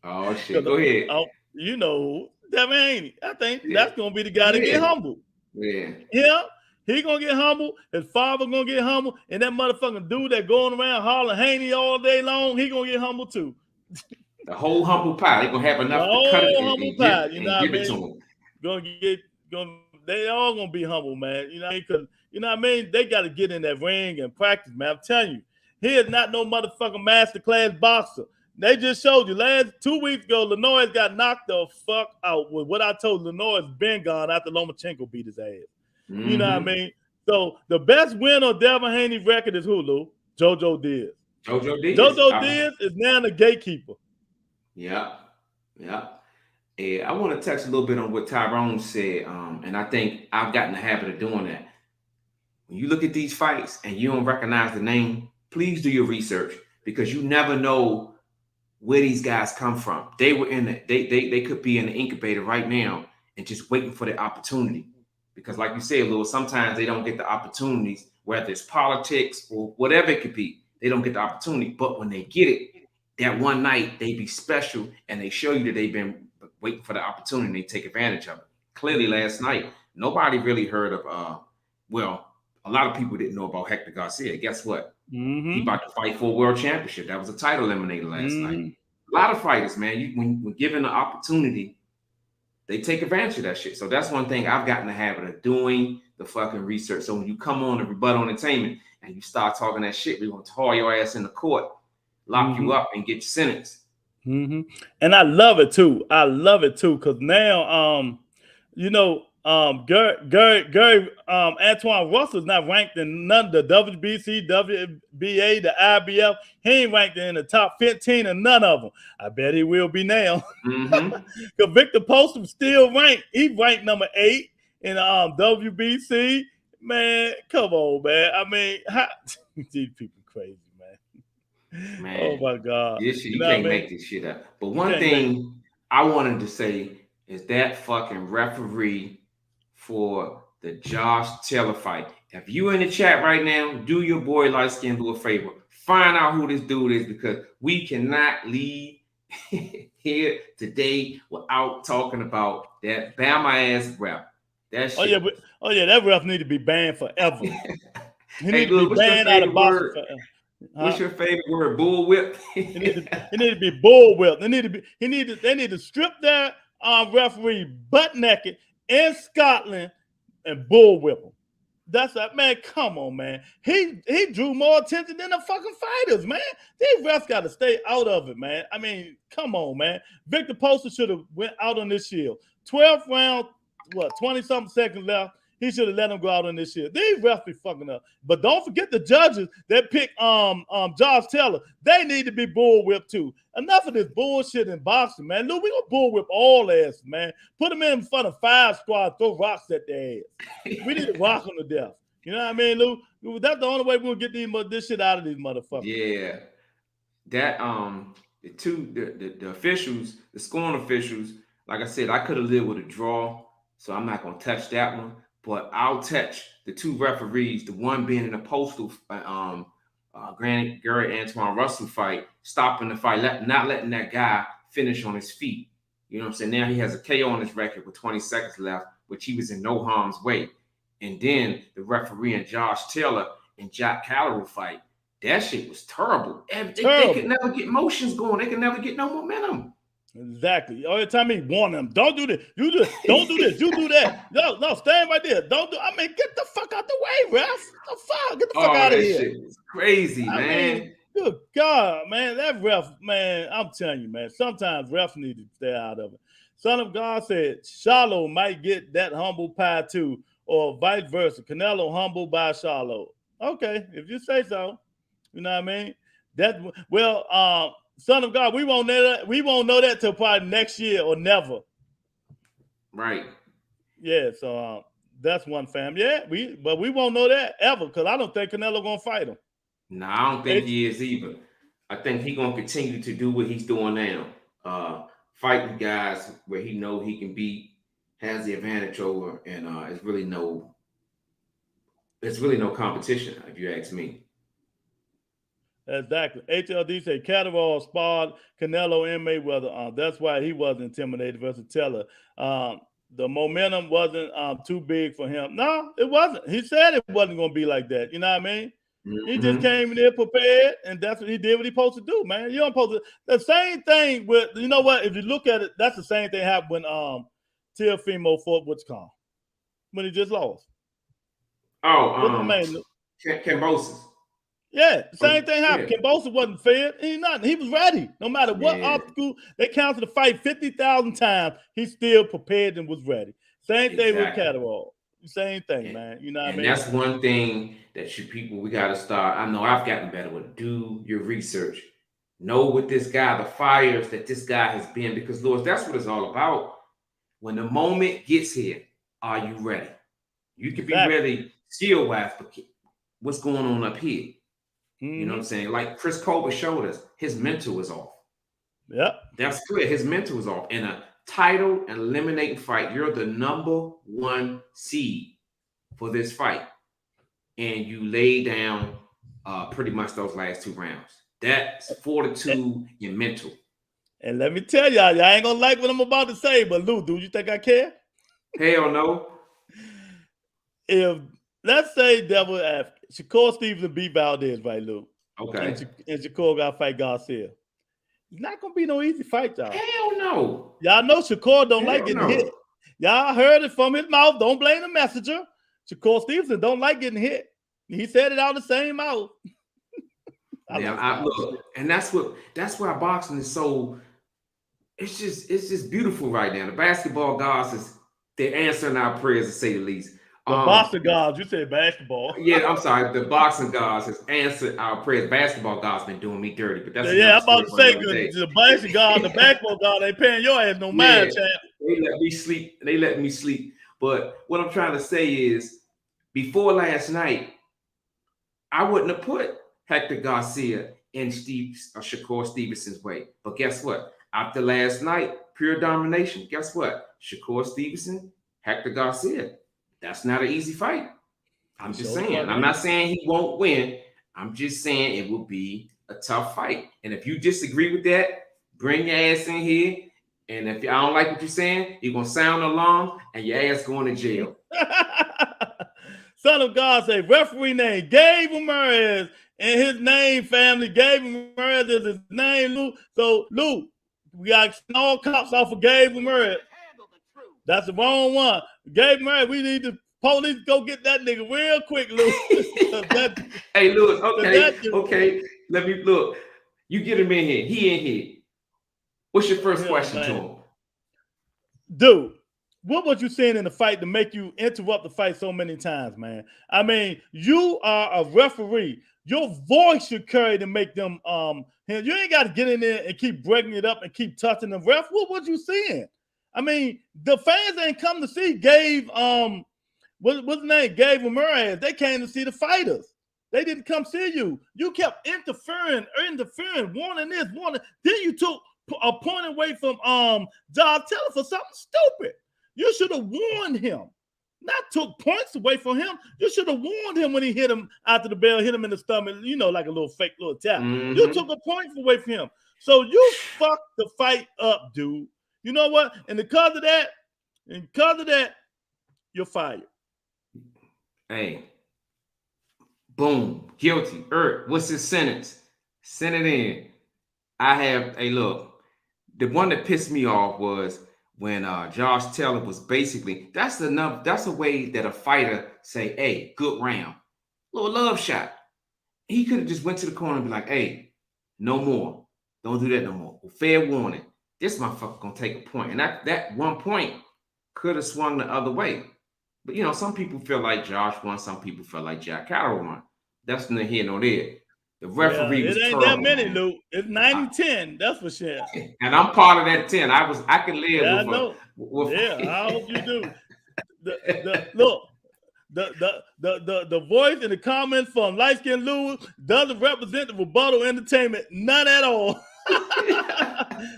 Oh shit! Go ahead. You know, Devin Haney. I think that's gonna be the guy to get humbled. Yeah. He gonna get humbled. His father gonna get humbled, and that motherfucking dude that going around hollering Haney all day long, he gonna get humbled too. The whole humble pie. They gonna have enough to cut it and give it to them. They all gonna be humble, man. You know, because you know what I mean. They got to get in that ring and practice, man. I'm telling you, he is not no motherfucking masterclass boxer. They just showed you 2 weeks ago. Lenoir got knocked the fuck out with what I told Lenoir's been gone after Lomachenko beat his ass. Mm-hmm. You know what I mean? So the best winner of Devin Haney's record is who, Lou? JoJo Diaz. JoJo Diaz is now the gatekeeper. Yeah. I want to touch a little bit on what Tyrone said, and I think I've gotten the habit of doing that. When you look at these fights and you don't recognize the name, please do your research because you never know where these guys come from. They were in it. They could be in the incubator right now and just waiting for the opportunity. Because like you said, Lewis, sometimes they don't get the opportunities, whether it's politics or whatever it could be. They don't get the opportunity. But when they get it, that one night, they be special and they show you that they've been waiting for the opportunity and they take advantage of it. Clearly last night, nobody really heard of, a lot of people didn't know about Hector Garcia. Guess what? Mm-hmm. He about to fight for a world championship. That was a title eliminator last night. A lot of fighters, man, when given the opportunity, they take advantage of that shit. So that's one thing I've gotten the habit of doing the fucking research. So when you come on to Rebuttal Entertainment and you start talking that shit, we're going to haul your ass in the court, lock you up, and get you sentenced. Mm-hmm. And I love it too. Because now, Gary Antoine Russell's not ranked in none of the WBC, WBA, the IBF. He ain't ranked in the top 15 of none of them. I bet he will be now. Because Victor Postal still ranked. He ranked number 8 in WBC. Man, come on, man. I mean, these people crazy, man. Oh my God. This shit, you can't make this shit up. But one thing I wanted to say is that fucking referee for the Josh Taylor fight. If you in the chat right now, do your boy Light Skin do a favor. Find out who this dude is because we cannot leave here today without talking about that Bama ass ref. That shit. That ref need to be banned forever. He need to be banned out of boxing forever. What's your favorite word? Bullwhip. It need to be bullwhip. They need to strip that referee butt naked in Scotland and bullwhip him. That's that, man. Come on, man. He drew more attention than the fucking fighters, man. These refs got to stay out of it, man. I mean, come on, man. Victor Postal should have went out on this shield. 12th round, 20-something seconds left. He should have let him go out on this shit. These refs be fucking up. But don't forget the judges that pick Josh Taylor. They need to be bullwhipped too. Enough of this bullshit in boxing, man. Lou, we gonna bullwhip all asses, man. Put them in front of 5 squad, throw rocks at their ass. We need to rock them to death. You know what I mean, Lou? That's the only way we're gonna get this shit out of these motherfuckers. Yeah. That the officials, the scoring officials, like I said, I could have lived with a draw, so I'm not gonna touch that one. But I'll touch the 2 referees, the one being in the Postal Gary Antoine Russell fight, stopping the fight, not letting that guy finish on his feet. You know what I'm saying? Now he has a KO on his record with 20 seconds left which he was in no harm's way. And then the referee and Josh Taylor and Jack Callery fight. That shit was terrible. They could never get motions going. They could never get no momentum. Exactly. Every time he warned them, don't do this. You do. Don't do this. You do that. No, stand right there. Don't do. I mean, get the fuck out the way, ref. The fuck, get the fuck out of here. That shit was crazy, man. Good God, man, that ref, man. I'm telling you, man. Sometimes refs need to stay out of it. Son of God said Charlo might get that humble pie too, or vice versa. Canelo humbled by Charlo. Okay, if you say so, you know what I mean. Son of God, we won't know that till probably next year or never. Right. Yeah. So that's one fam. Yeah. But we won't know that ever because I don't think Canelo gonna fight him. No, I don't think he is either. I think he's gonna continue to do what he's doing now. Fighting guys where he know he can beat, has the advantage over, and it's really no competition, if you ask me. Exactly. HLD said Catterall sparred Canelo and Mayweather. That's why he wasn't intimidated versus Taylor. The momentum wasn't too big for him. No, it wasn't. He said it wasn't going to be like that. You know what I mean? Mm-hmm. He just came in there prepared, and that's what he did. What he supposed to do, man. You don't supposed to. The same thing with, you know what? If you look at it, that's the same thing happened when Teofimo fought what's called when he just lost. Kambosos. Yeah, same thing happened. Yeah. Kambosos wasn't fair. He was ready. No matter what obstacle, they counted the fight 50,000 times. He still prepared and was ready. Same thing with Catterall. Same thing, man. You know what I mean? And that's one thing that we got to start. I know I've gotten better with. Do your research. Know what this guy, the fires that this guy has been, because Lord, that's what it's all about. When the moment gets here, are you ready? You can be ready skill-wise, but what's going on up here? Mm-hmm. You know what I'm saying? Like Chris Colbert showed us, his mental is off. Yeah. That's clear. His mental is off. In a title and eliminating fight, you're the number 1 seed for this fight. And you lay down pretty much those last 2 rounds. That's fortitude and mental. And let me tell y'all ain't gonna like what I'm about to say, but Lou, do you think I care? Hell no. If let's say Devil Africa, Shakur Stevenson beat Valdez, right, Lou? Okay. And Shakur got to fight Garcia. It's not gonna be no easy fight, y'all. Hell no. Y'all know Shakur don't like getting hit. Y'all heard it from his mouth. Don't blame the messenger. Shakur Stevenson don't like getting hit. He said it out the same mouth. Look, and that's why boxing is so. It's just beautiful right now. The basketball gods they're answering our prayers, to say the least. The boxing gods, you said basketball. Yeah, I'm sorry. The boxing gods has answered our prayers. Basketball gods been doing me dirty, but that's I'm about to say the boxing god, the basketball god ain't paying your ass no mind, champ. They let me sleep. But what I'm trying to say is, before last night, I wouldn't have put Hector Garcia in Shakur Stevenson's way. But guess what? After last night, pure domination. Guess what? Shakur Stevenson, Hector Garcia. That's not an easy fight. I'm just saying. I'm not saying he won't win. I'm just saying it will be a tough fight. And if you disagree with that, bring your ass in here. And if I don't like what you're saying, you're going to sound an alarm and your ass going to jail. Son of God say referee name, Gabe Ramirez, and his name, family. Gabe Ramirez is his name, Lou. So, Lou, we got all cops off of Gabe Ramirez. That's the wrong one. Gabe Ramirez, we need the police go get that nigga real quick, Lou. Hey, Lewis, okay. Let me look. You get him in here. He in here. What's your first question to him? Dude, what was you saying in the fight to make you interrupt the fight so many times, man? I mean, you are a referee. Your voice should carry to make them you ain't got to get in there and keep breaking it up and keep touching the ref. What was you saying? I mean, the fans ain't come to see Gabe what's his name? Gabe Ramirez. They came to see the fighters. They didn't come see you. You kept interfering, warning this, warning. Then you took a point away from Josh Taylor for something stupid. You should have warned him, not took points away from him. You should have warned him when he hit him after the bell, hit him in the stomach, like a little fake little tap. Mm-hmm. You took a point away from him. So you fucked the fight up, dude. You know what? And because of that, you're fired. Hey, boom, guilty. What's his sentence? Send it in. Look, the one that pissed me off was when Josh Taylor was basically, that's a way that a fighter say, hey, good round. Little love shot. He could have just went to the corner and be like, hey, no more. Don't do that no more. Well, fair warning. This motherfucker gonna take a point. And that 1 point could have swung the other way. But some people feel like Josh won, some people feel like Jack Carroll won. That's neither here nor there. The referee was it ain't terrible, that many, man. Luke. It's 90-10. That's for sure. And I'm part of that 10. I can live with I know. I hope you do. Look, the voice in the comments from Light Skin Lou doesn't represent the rebuttal entertainment, none at all.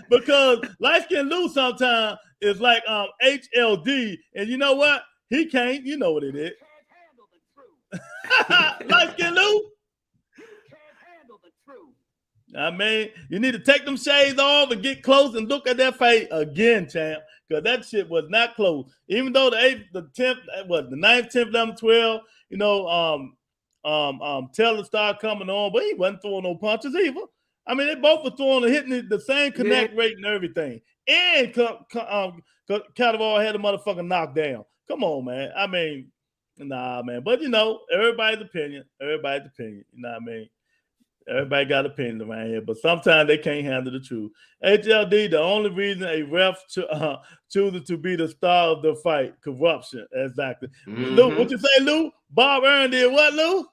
Because Light Skin Lou sometimes is like HLD, and you know what? He can't. You know what it is. Light Skin Lou. I mean, you need to take them shades off and get close and look at that face again, champ. Because that shit was not close. Even though the 8th, the 10th, was the 9th, 10th, 11th, 12, Taylor started coming on, but he wasn't throwing no punches either. I mean, they both were throwing and hitting the same connect rate and everything. And Cannavaro had a motherfucking knockdown. Come on, man. I mean, nah, man. But, everybody's opinion. You know what I mean? Everybody got opinions around here, but sometimes they can't handle the truth. HLD, the only reason a ref chooses to be the star of the fight, corruption. Exactly. Mm-hmm. Lou, what you say, Lou? Bob Aaron did what, Lou?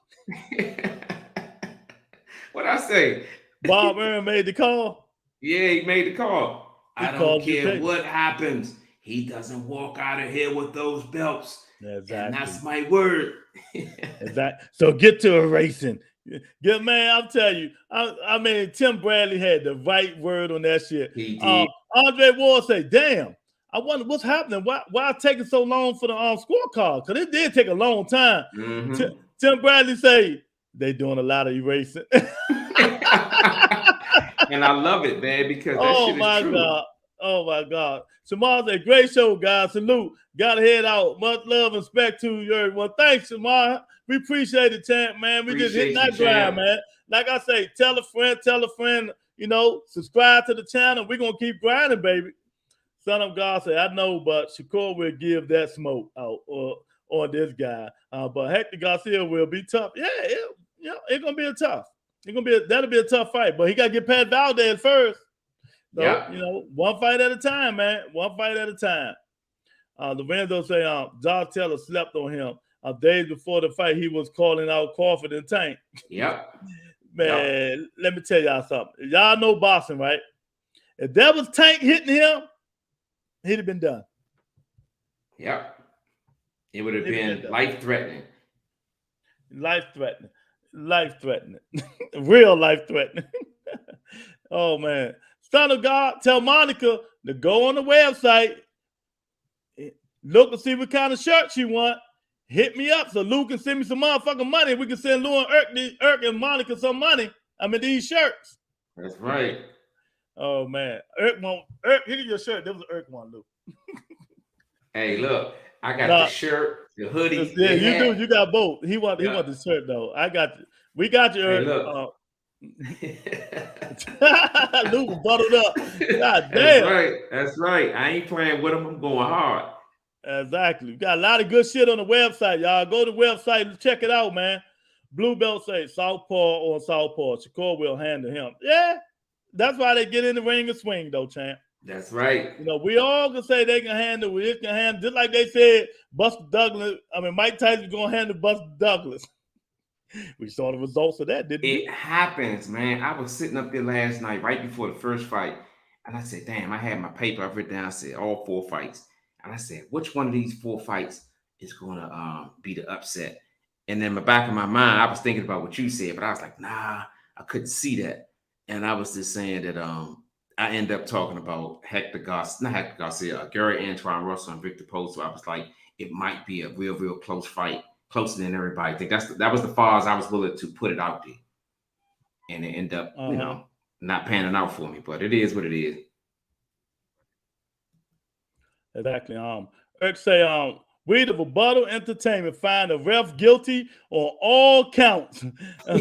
What'd I say? Bob Aaron made the call? Yeah, he made the call. I don't care what happens. He doesn't walk out of here with those belts. Exactly. And that's my word. Exactly. So get to erasing. Yeah, man, I'll tell you. I mean, Tim Bradley had the right word on that shit. He did. Andre Ward say, damn, I wonder what's happening. Why it's taking so long for the scorecard? Because it did take a long time. Mm-hmm. Tim Bradley say, they doing a lot of erasing. And I love it, man, because that shit is true. God. Oh, my God. Shamar said, great show, guys. Salute. Got to head out. Much love and respect to you, everyone. Thanks, Shamar. We appreciate it, champ, man. We just hitting that grind, man. Like I say, tell a friend, subscribe to the channel. We're going to keep grinding, baby. Son of God said, I know, but Shakur will give that smoke out on this guy. But Hector Garcia will be tough. Yeah, it's going to be tough. That'll be a tough fight. But he got to get Pat Valdez first. So, one fight at a time, man. One fight at a time. Lorenzo say, Josh Taylor slept on him. Days before the fight, he was calling out Crawford and Tank. Yep. Man, Let me tell y'all something. Y'all know boxing, right? If that was Tank hitting him, he'd have been done. Yep. It would have been life-threatening. Life-threatening. Real life-threatening. Oh, man. Son of God, tell Monica to go on the website, look and see what kind of shirt she want. Hit me up so Lou can send me some motherfucking money. We can send Lou and Irk and Monica some money. I mean, these shirts. That's right. Oh, man. Irk, hit your shirt. There was an Irk one, Lou. Hey, look. I got the shirt, the hoodie. Yeah, you do. You got both. He want the shirt, though. I got you. We got you, Irk. Hey, look. Lou buttled up. God damn. That's right. I ain't playing with him. I'm going hard. Exactly. We got a lot of good shit on the website, y'all. Go to the website and check it out, man. Blue Belt say Southpaw on Southpaw. Shakur will handle him. Yeah, that's why they get in the ring and swing, though, champ. That's right. We all can say they can handle it. Can handle, just like they said Buster Douglas. I mean, Mike Tyson's going to handle Buster Douglas. We saw the results of that, didn't we? It happens, man. I was sitting up there last night, right before the first fight, and I said, damn, I had my paper. I've written down, I said, all 4 fights. And I said, which one of these 4 fights is going to be the upset? And then in the back of my mind, I was thinking about what you said, but I was like, nah, I couldn't see that. And I was just saying that I ended up talking about Gary Antoine Russell and Victor Postal. I was like, it might be a real, real close fight, closer than everybody think. That was the far as I was willing to put it out there. And it ended up, not panning out for me, but it is what it is. Exactly. Eric say, We, the Rebuttal Entertainment, find the ref guilty on all counts, of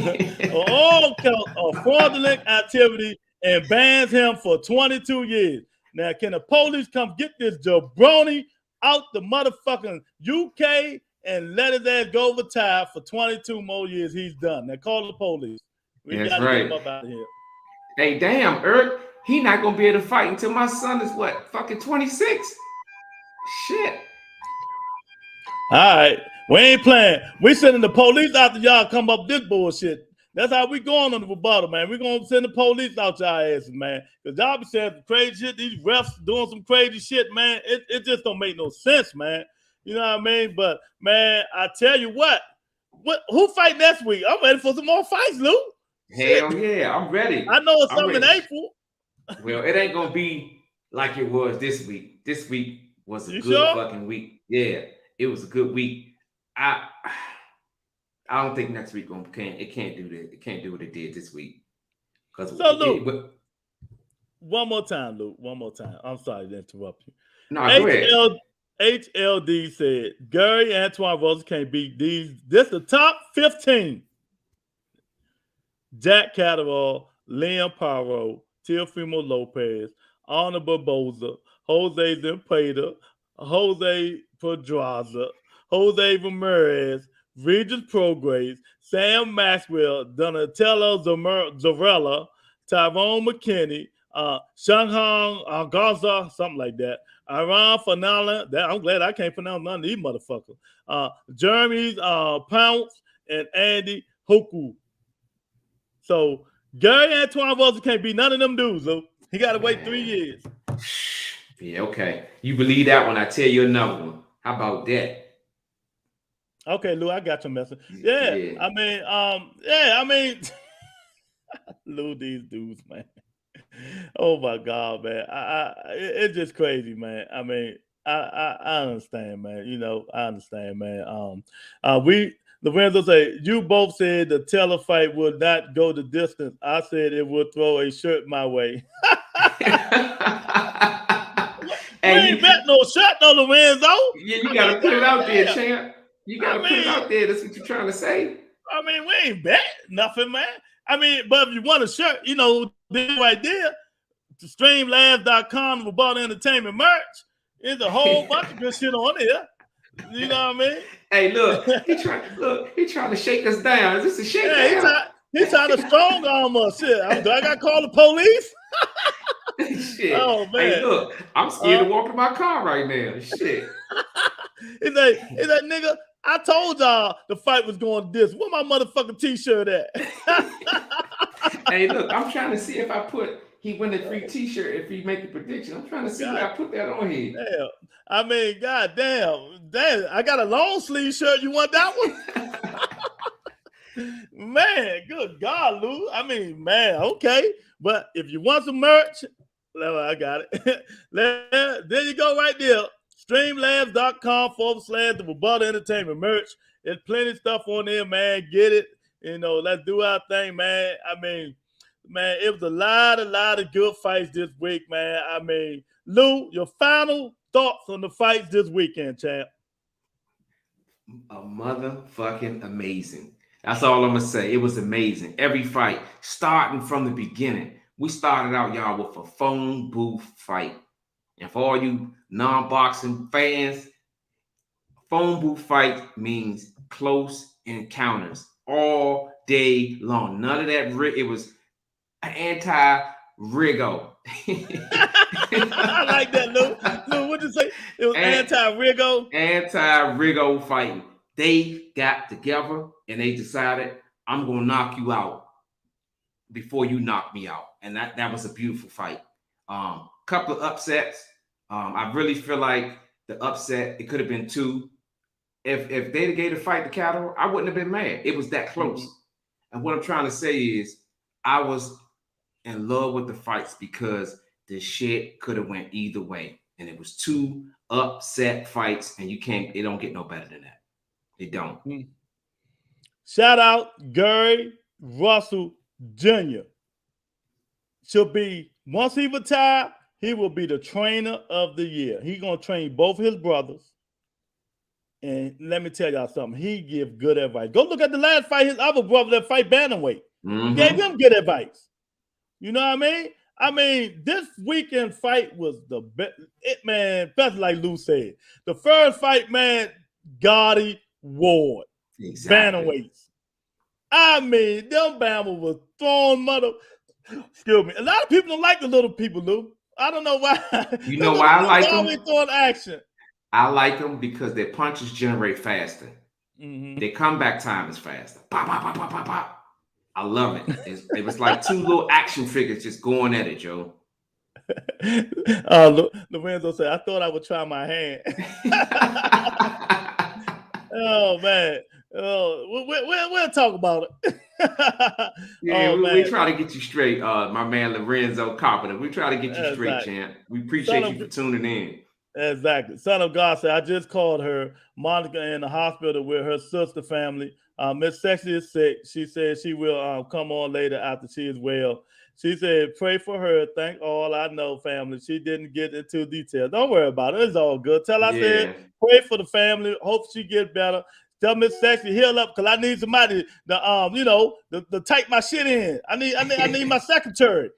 fraudulent activity and bans him for 22 years. Now, can the police come get this jabroni out the motherfucking UK and let his ass go retire for 22 more years? He's done. Now, call the police. We got to get him up out of here. Hey, damn, Eric, he not going to be able to fight until my son is what, fucking 26? Shit. All right, we ain't playing. We sending the police after y'all come up with this bullshit. That's how we going on the rebuttal, man. We gonna send the police out y'all asses, man. Cause y'all be saying crazy shit. These refs doing some crazy shit, man. It just don't make no sense, man. You know what I mean? But man, I tell you what who fight next week? I'm ready for some more fights, Lou. Hell yeah, I'm ready. I know it's something in April. Well, it ain't gonna be like it was this week. This week was a fucking week. Yeah, it was a good week. I don't think next week it can't do that. It can't do what it did this week. So Luke, one more time, Luke. One more time. I'm sorry to interrupt you. No, go ahead. HLD said Gary Antoine Rosas can't beat these. This the top 15. Jack Catterall, Liam Paro, Teofimo Lopez, Arna Barboza, Jose Zepeda, Jose Pedraza, Jose Ramirez, Regis Prograis, Sam Maxwell, Donatello Zarella, Tyrone McKinney, Shanghang Garza, something like that. Iran Fanala, I'm glad I can't pronounce none of these motherfuckers. Jeremy Pounce and Andy Hoku. So Gary Antoine Rosas can't beat none of them dudes, though. He got to wait 3 years. Yeah, okay. You believe that when I tell you another one. How about that? Okay, Lou, I got your message. Yeah. I mean, Lou, these dudes, man. Oh my God, man. It's just crazy, man. I mean, I understand, man. You know, I understand, man. Lorenzo say, you both said the Taylor fight would not go the distance. I said it would throw a shirt my way. We ain't bet no shot, no, Lorenzo. Yeah, you got to put it out there, champ. You got to put it out there. That's what you're trying to say. I mean, we ain't bet nothing, man. I mean, but if you want a shirt, you know, this right there, to streamlabs.com, Rebuttal Entertainment merch, there's a whole bunch of good shit on there. You know what I mean? Hey, look, he trying to shake us down. Is this a shakedown? He's trying to strong arm us. Shit, do I got to call the police? Shit. Oh man! Hey, look, I'm scared to walk in my car right now. Shit. It's like nigga. I told y'all the fight was going this. Where my motherfucking t-shirt at? Hey, look, I'm trying to see if I put he win a free t-shirt if he make a prediction. I'm trying to see if I put that on here. Damn. I mean, God damn. I got a long sleeve shirt. You want that one? Man, good God, Lou. I mean, man, okay. But if you want some merch, I got it. There you go right there. Streamlabs.com /the Rebuttal Entertainment merch. There's plenty of stuff on there, man. Get it. You know, let's do our thing, man. I mean, man, it was a lot of good fights this week, man. I mean, Lou, your final thoughts on the fights this weekend, champ? A motherfucking amazing. That's all I'm going to say. It was amazing. Every fight, starting from the beginning. We started out, y'all, with a phone booth fight. And for all you non-boxing fans, phone booth fight means close encounters all day long. None of that. It was anti-Rigo. I like that, Lou. What'd you say? It was anti-Rigo? Anti-Rigo fighting. They got together and they decided, I'm going to knock you out before you knock me out. And that was a beautiful fight. Couple of upsets. I really feel like the upset, it could have been two. If they gave the fight to Catterall, I wouldn't have been mad. It was that close. Mm-hmm. And what I'm trying to say is I was in love with the fights because the shit could have went either way. And it was two upset fights, and it don't get no better than that. It don't. Mm-hmm. Shout out Gary Russell Jr. Should be, once he retire, he will be the trainer of the year. He's going to train both his brothers. And let me tell y'all something. He give good advice. Go look at the last fight. His other brother that fight bantamweight gave him good advice. You know what I mean? I mean, this weekend fight was the best. Man, that's like Lou said. The first fight, man, Gotti Ward. Exactly. Bantamweights. I mean, them Bama was throwing mother. Excuse me. A lot of people don't like the little people, Lou. I don't know why. You know why I like them? Always throwing action. I like them because their punches generate faster. Mm-hmm. Their comeback time is faster. Pop, pop, pop, pop, pop, pop. I love it. It was like two little action figures just going at it, Joe. Lorenzo said, I thought I would try my hand. Oh, man. Oh, we'll talk about it. Yeah, we try to get you straight, my man Lorenzo Carpenter. We try to get you straight, champ. We appreciate you for tuning in. Exactly. Son of God said, I just called her, Monica, in the hospital with her sister family. Miss Sexy is sick. She said she will come on later after she is well. She said, pray for her. Thank all I know, family. She didn't get into details. Don't worry about it. It's all good. Tell I said, pray for the family. Hope she get better. Tell Miss Sexy, heal up, because I need somebody to type my shit in. I need my secretary.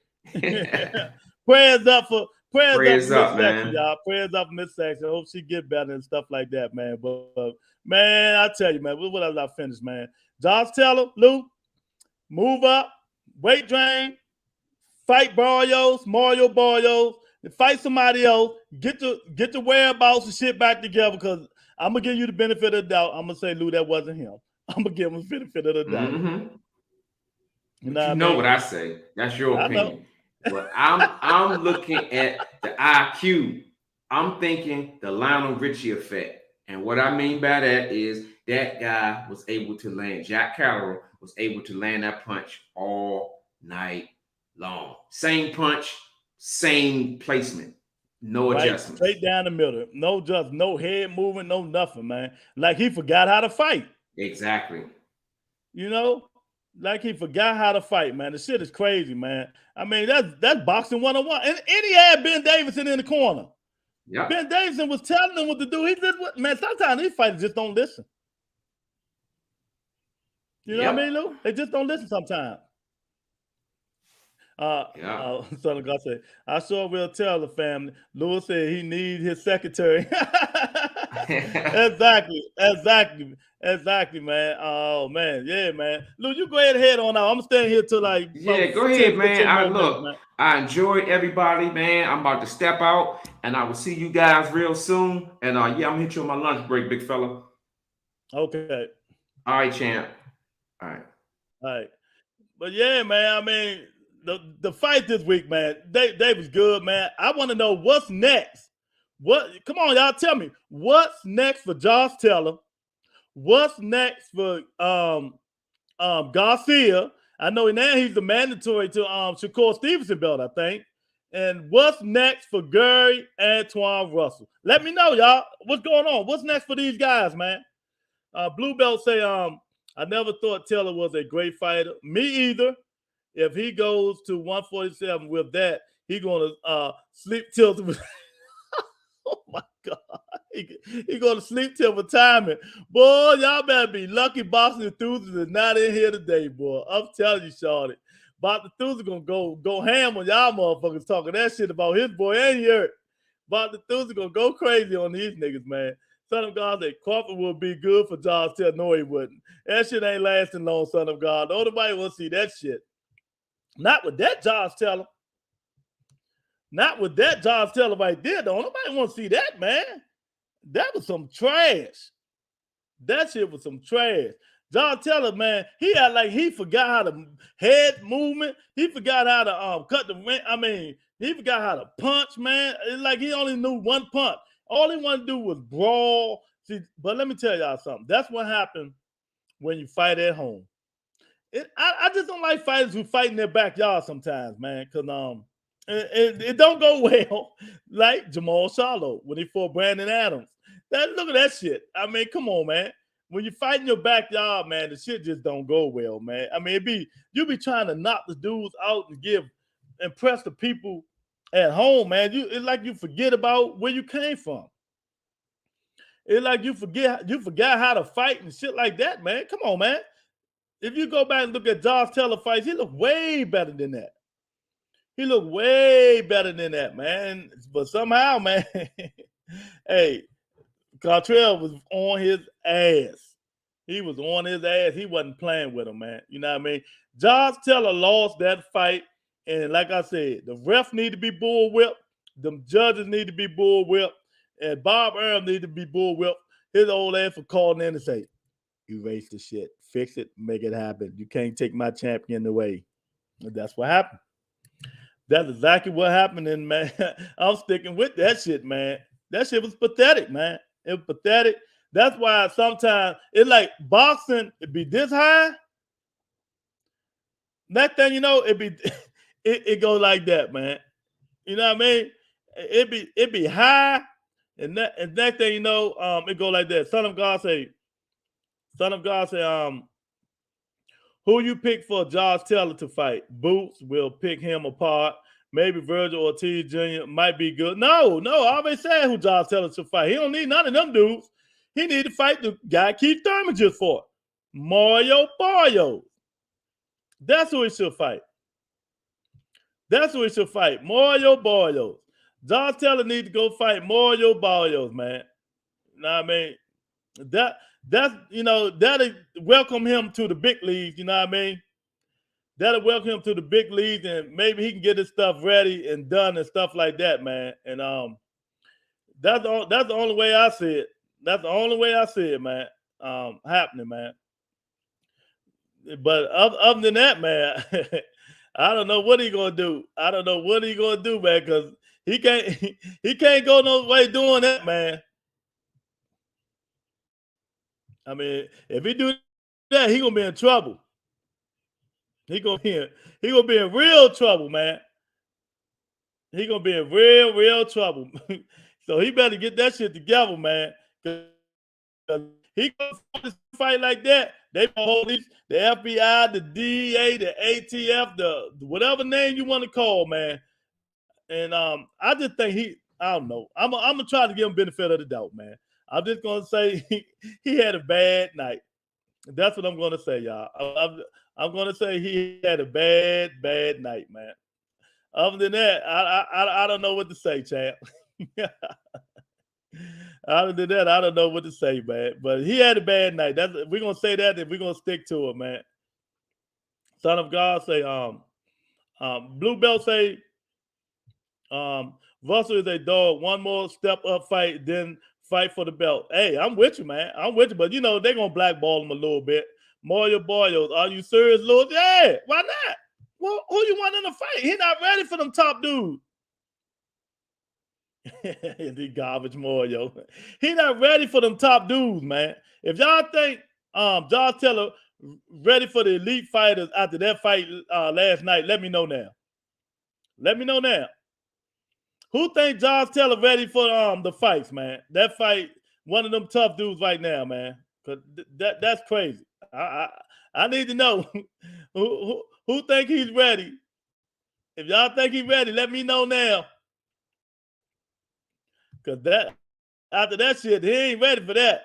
Prayers up for Miss Sexy, y'all. Prayers up for Miss Sexy. I hope she get better and stuff like that, man. But man, I tell you, man, what else I finished, man? Josh Taylor, Lou, move up, weight drain, fight Barrios, Mario Barrios, fight somebody else, get the whereabouts and shit back together, because I'm going to give you the benefit of the doubt. I'm going to say, Lou, that wasn't him. I'm going to give him the benefit of the doubt. Mm-hmm. You know what I say. That's your opinion. But I'm looking at the IQ. I'm thinking the Lionel Richie effect. And what I mean by that is that guy was able to land, Jack Carroll was able to land that punch all night long. Same punch, same placement. No adjustment. Straight down the middle. No head movement, no nothing, man. Like he forgot how to fight. Exactly. You know? Like he forgot how to fight, man. The shit is crazy, man. I mean, that's boxing 101. And he had Ben Davison in the corner. Yep. Ben Davison was telling him what to do. He did what, man. Sometimes these fighters just don't listen. You know what I mean, Lou? They just don't listen sometimes. Son of God said, I sure will tell the family. Lewis said he needs his secretary. Exactly, man. Oh man, yeah, man. Lou, you go ahead on out. I'm staying here till like go ahead, man. I enjoyed everybody, man. I'm about to step out, and I will see you guys real soon. And I'm gonna hit you on my lunch break, big fella. Okay. All right, champ. All right. But yeah, man. I mean, the fight this week, man. They was good, man. I want to know what's next. Come on, y'all, tell me what's next for Josh Taylor. What's next for Garcia? I know now he's the mandatory to Shakur Stevenson belt, I think. And what's next for Gary Antoine Russell? Let me know, y'all. What's going on? What's next for these guys, man? Blue Belt say, I never thought Taylor was a great fighter. Me either. If he goes to 147 with that, he's going to sleep till oh my God. He going to sleep till retirement. Boy, y'all better be lucky boxing enthusiasts is not in here today, boy. I'm telling you, Shawty. Boxing enthusiasts going to go ham on y'all motherfuckers talking that shit about his boy and Yurt. Boxing enthusiasts going to go crazy on these niggas, man. Son of God said Crawford would be good for Josh Taylor. No, he wouldn't. That shit ain't lasting long, son of God. Nobody want to see that shit. Not with that Josh Taylor. Not with that Josh Taylor right there, though. Nobody want to see that, man. That was some trash. That shit was some trash. Josh Taylor, man, he had like he forgot how to head movement. He forgot how to cut the ring. I mean, he forgot how to punch, man. It's like he only knew one punch. All he wanted to do was brawl. See, but let me tell y'all something. That's what happened when you fight at home. I just don't like fighters who fight in their backyard sometimes, man, because it don't go well. Like Jamal Charlo when he fought Brandon Adams. Look at that shit. I mean, come on, man. When you fight in your backyard, man, the shit just don't go well, man. I mean, you be trying to knock the dudes out and impress the people at home, man. It's like you forget about where you came from. It's like you forgot how to fight and shit like that, man. Come on, man. If you go back and look at Josh Taylor fights, he looked way better than that. He looked way better than that, man. But somehow, man, hey, Cantrell was on his ass. He was on his ass. He wasn't playing with him, man. You know what I mean? Josh Taylor lost that fight. And like I said, the ref need to be bullwhipped. The judges need to be bullwhipped. And Bob Earl need to be bullwhipped. His old ass for calling in and say, erase the shit. Fix it. Make it happen. You can't take my champion away. And that's what happened. That's exactly what happened. And, man, I'm sticking with that shit, man. That shit was pathetic, man. It was pathetic. That's why sometimes it's like boxing, it be this high. Next thing you know, it go like that, man. You know what I mean? It be high, and next thing you know, it go like that. Son of God say, who you pick for Josh Taylor to fight? Boots will pick him apart. Maybe Virgil Ortiz Jr. might be good. No, I already said who Josh Taylor should fight. He don't need none of them dudes. He need to fight the guy Keith Thurman just fought. Mario Barrios. That's who he should fight. Mario Barrios. Josh Taylor need to go fight Mario Barrios, man. You know what I mean? That'll welcome him to the big leagues, you know what I mean? That'll welcome him to the big leagues, and maybe he can get his stuff ready and done and stuff like that, man. And that's the only way I see it. That's the only way I see it, man. Happening, man. But other than that, man, I don't know what he's gonna do. Man, because he can't go no way doing that, man. I mean, if he do that, he gonna be in trouble. He gonna be in real trouble, man. He gonna be in real trouble. So he better get that shit together, man. He gonna fight like that. They gonna hold the FBI, the DEA, the ATF, the whatever name you want to call, man. And I just think I don't know. I'm gonna try to give him benefit of the doubt, man. I'm just gonna say he had a bad night. That's what I'm gonna say, y'all. I'm gonna say he had a bad night, man. Other than that, I don't know what to say, champ. Other than that, I don't know what to say, man. But he had a bad night. We're gonna say that, and we're gonna stick to it, man. Son of God say, Blue Belt say, Russell is a dog. One more step up fight, then fight for the belt. Hey, I'm with you, man. I'm with you, but they're gonna blackball him a little bit. Mario Barrios, are you serious, Lewis? Yeah, why not? Well, who you want in the fight? He not ready for them top dudes. The garbage Mario. He not ready for them top dudes, man. If y'all think Josh Taylor ready for the elite fighters after that fight last night, let me know now. Who think Josh Taylor ready for the fights, man? That fight, one of them tough dudes right now, man. Cause that's crazy. I need to know who think he's ready. If y'all think he's ready, let me know now. Cause after that shit, he ain't ready for that.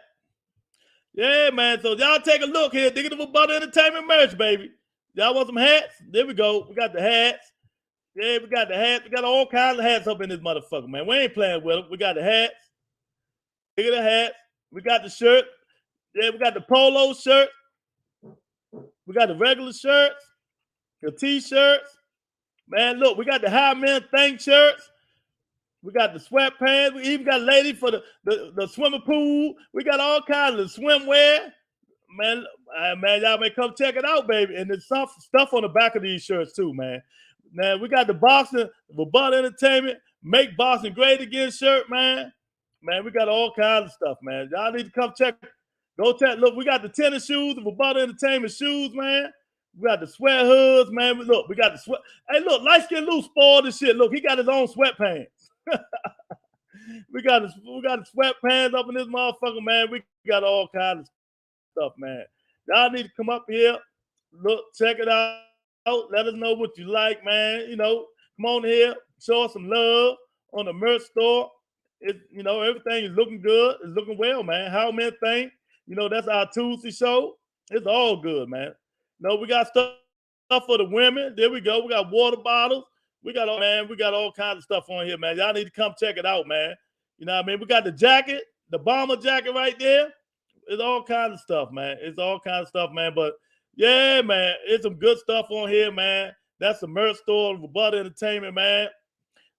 Yeah, man. So y'all take a look here. Digging of Butter Entertainment merch, baby. Y'all want some hats? There we go. We got the hats. Yeah, we got the hats. We got all kinds of hats up in this motherfucker, man. We ain't playing with them. We got the hats. Look at the hats. We got the shirt. Yeah, we got the polo shirt. We got the regular shirts. The t-shirts. Man, look, we got the high man thing shirts. We got the sweatpants. We even got a lady for the swimming pool. We got all kinds of swimwear. Man, y'all may come check it out, baby. And there's some stuff on the back of these shirts too, man. Man, we got the boxing, the Butter Entertainment, Make Boxing Great Again shirt, man. Man, we got all kinds of stuff, man. Y'all need to come check. Go check. Look, we got the tennis shoes, the Butter Entertainment shoes, man. We got the sweat hoods, man. Look, we got the sweat. Hey, look, Light Skin Lou spoiled this shit. Look, he got his own sweatpants. we got the sweatpants up in this motherfucker, man. We got all kinds of stuff, man. Y'all need to come up here, look, check it out. Let us know what you like, man. Come on here, show us some love on the merch store. it's everything is looking good. It's looking well, man. How many things? That's our Tuesday show. It's all good, man. We got stuff for the women. There we go. We got water bottles. We got we got all kinds of stuff on here, man. Y'all need to come check it out, man. You know what I mean? We got the jacket, the bomber jacket right there. It's all kinds of stuff, man. It's all kinds of stuff, man. But yeah, man, it's some good stuff on here, man. That's the merch store of Butt Entertainment, man.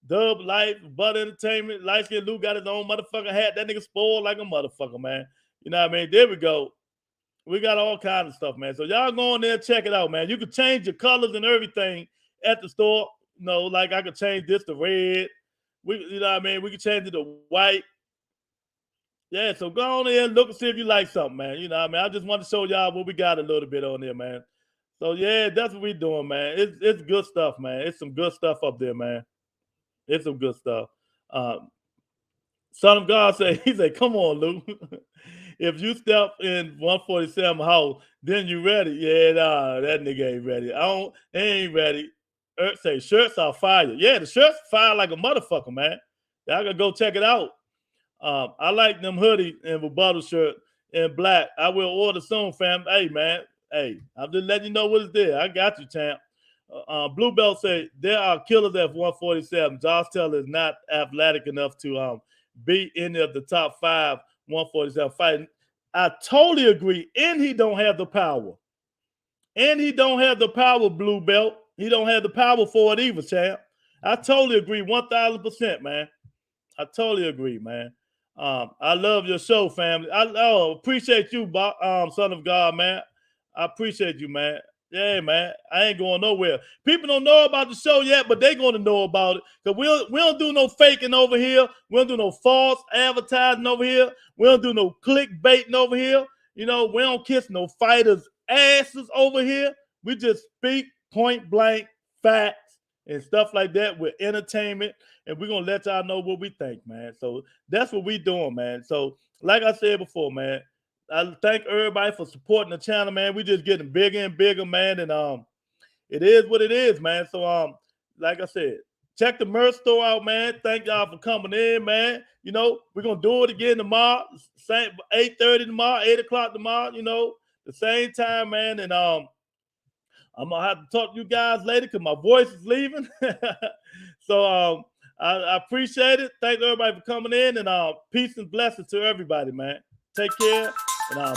Dub Life, Butt Entertainment. Light Skin Lou got his own motherfucking hat. That nigga spoiled like a motherfucker, man. You know what I mean? There we go. We got all kinds of stuff, man. So y'all go in there, check it out, man. You can change your colors and everything at the store. Like I could change this to red. You know what I mean? We can change it to white. Yeah, so go on in and look and see if you like something, man. You know what I mean? I just want to show y'all what we got a little bit on there, man. So yeah, that's what we doing, man. It's good stuff, man. It's some good stuff up there, man. It's some good stuff. Son of God he said, come on, Lou. If you step in 147 house, then you ready. Yeah, nah, that nigga ain't ready. He ain't ready. Say shirts are fire. Yeah, the shirts fire like a motherfucker, man. Y'all gotta go check it out. I like them hoodie and rebuttal shirt in black. I will order soon, fam. Hey, man. Hey, I'm just letting you know what is there. I got you, champ. Blue Belt say there are killers at 147. Josh Taylor is not athletic enough to beat any of the top 5 147 fighting. I totally agree. And he don't have the power. Blue Belt. He don't have the power for it either, champ. I totally agree 1,000%, man. I totally agree, man. I love your show, family. I appreciate you, son of God, man. I appreciate you, man. Yeah, man. I ain't going nowhere. People don't know about the show yet, but they going to know about it. Because we don't do no faking over here. We don't do no false advertising over here. We don't do no clickbaiting over here. We don't kiss no fighters' asses over here. We just speak point blank facts and stuff like that with entertainment. And we're going to let y'all know what we think, man. So that's what we doing, man. So like I said before, man, I thank everybody for supporting the channel, man. We just getting bigger and bigger, man. And it is what it is, man. So like I said, check the merch store out, man. Thank y'all for coming in, man. We're gonna do it again tomorrow. Same 8:30 tomorrow, 8 o'clock tomorrow, the same time, man. And I'm gonna have to talk to you guys later because my voice is leaving. So I appreciate it. Thank everybody for coming in, and peace and blessings to everybody, man. Take care, and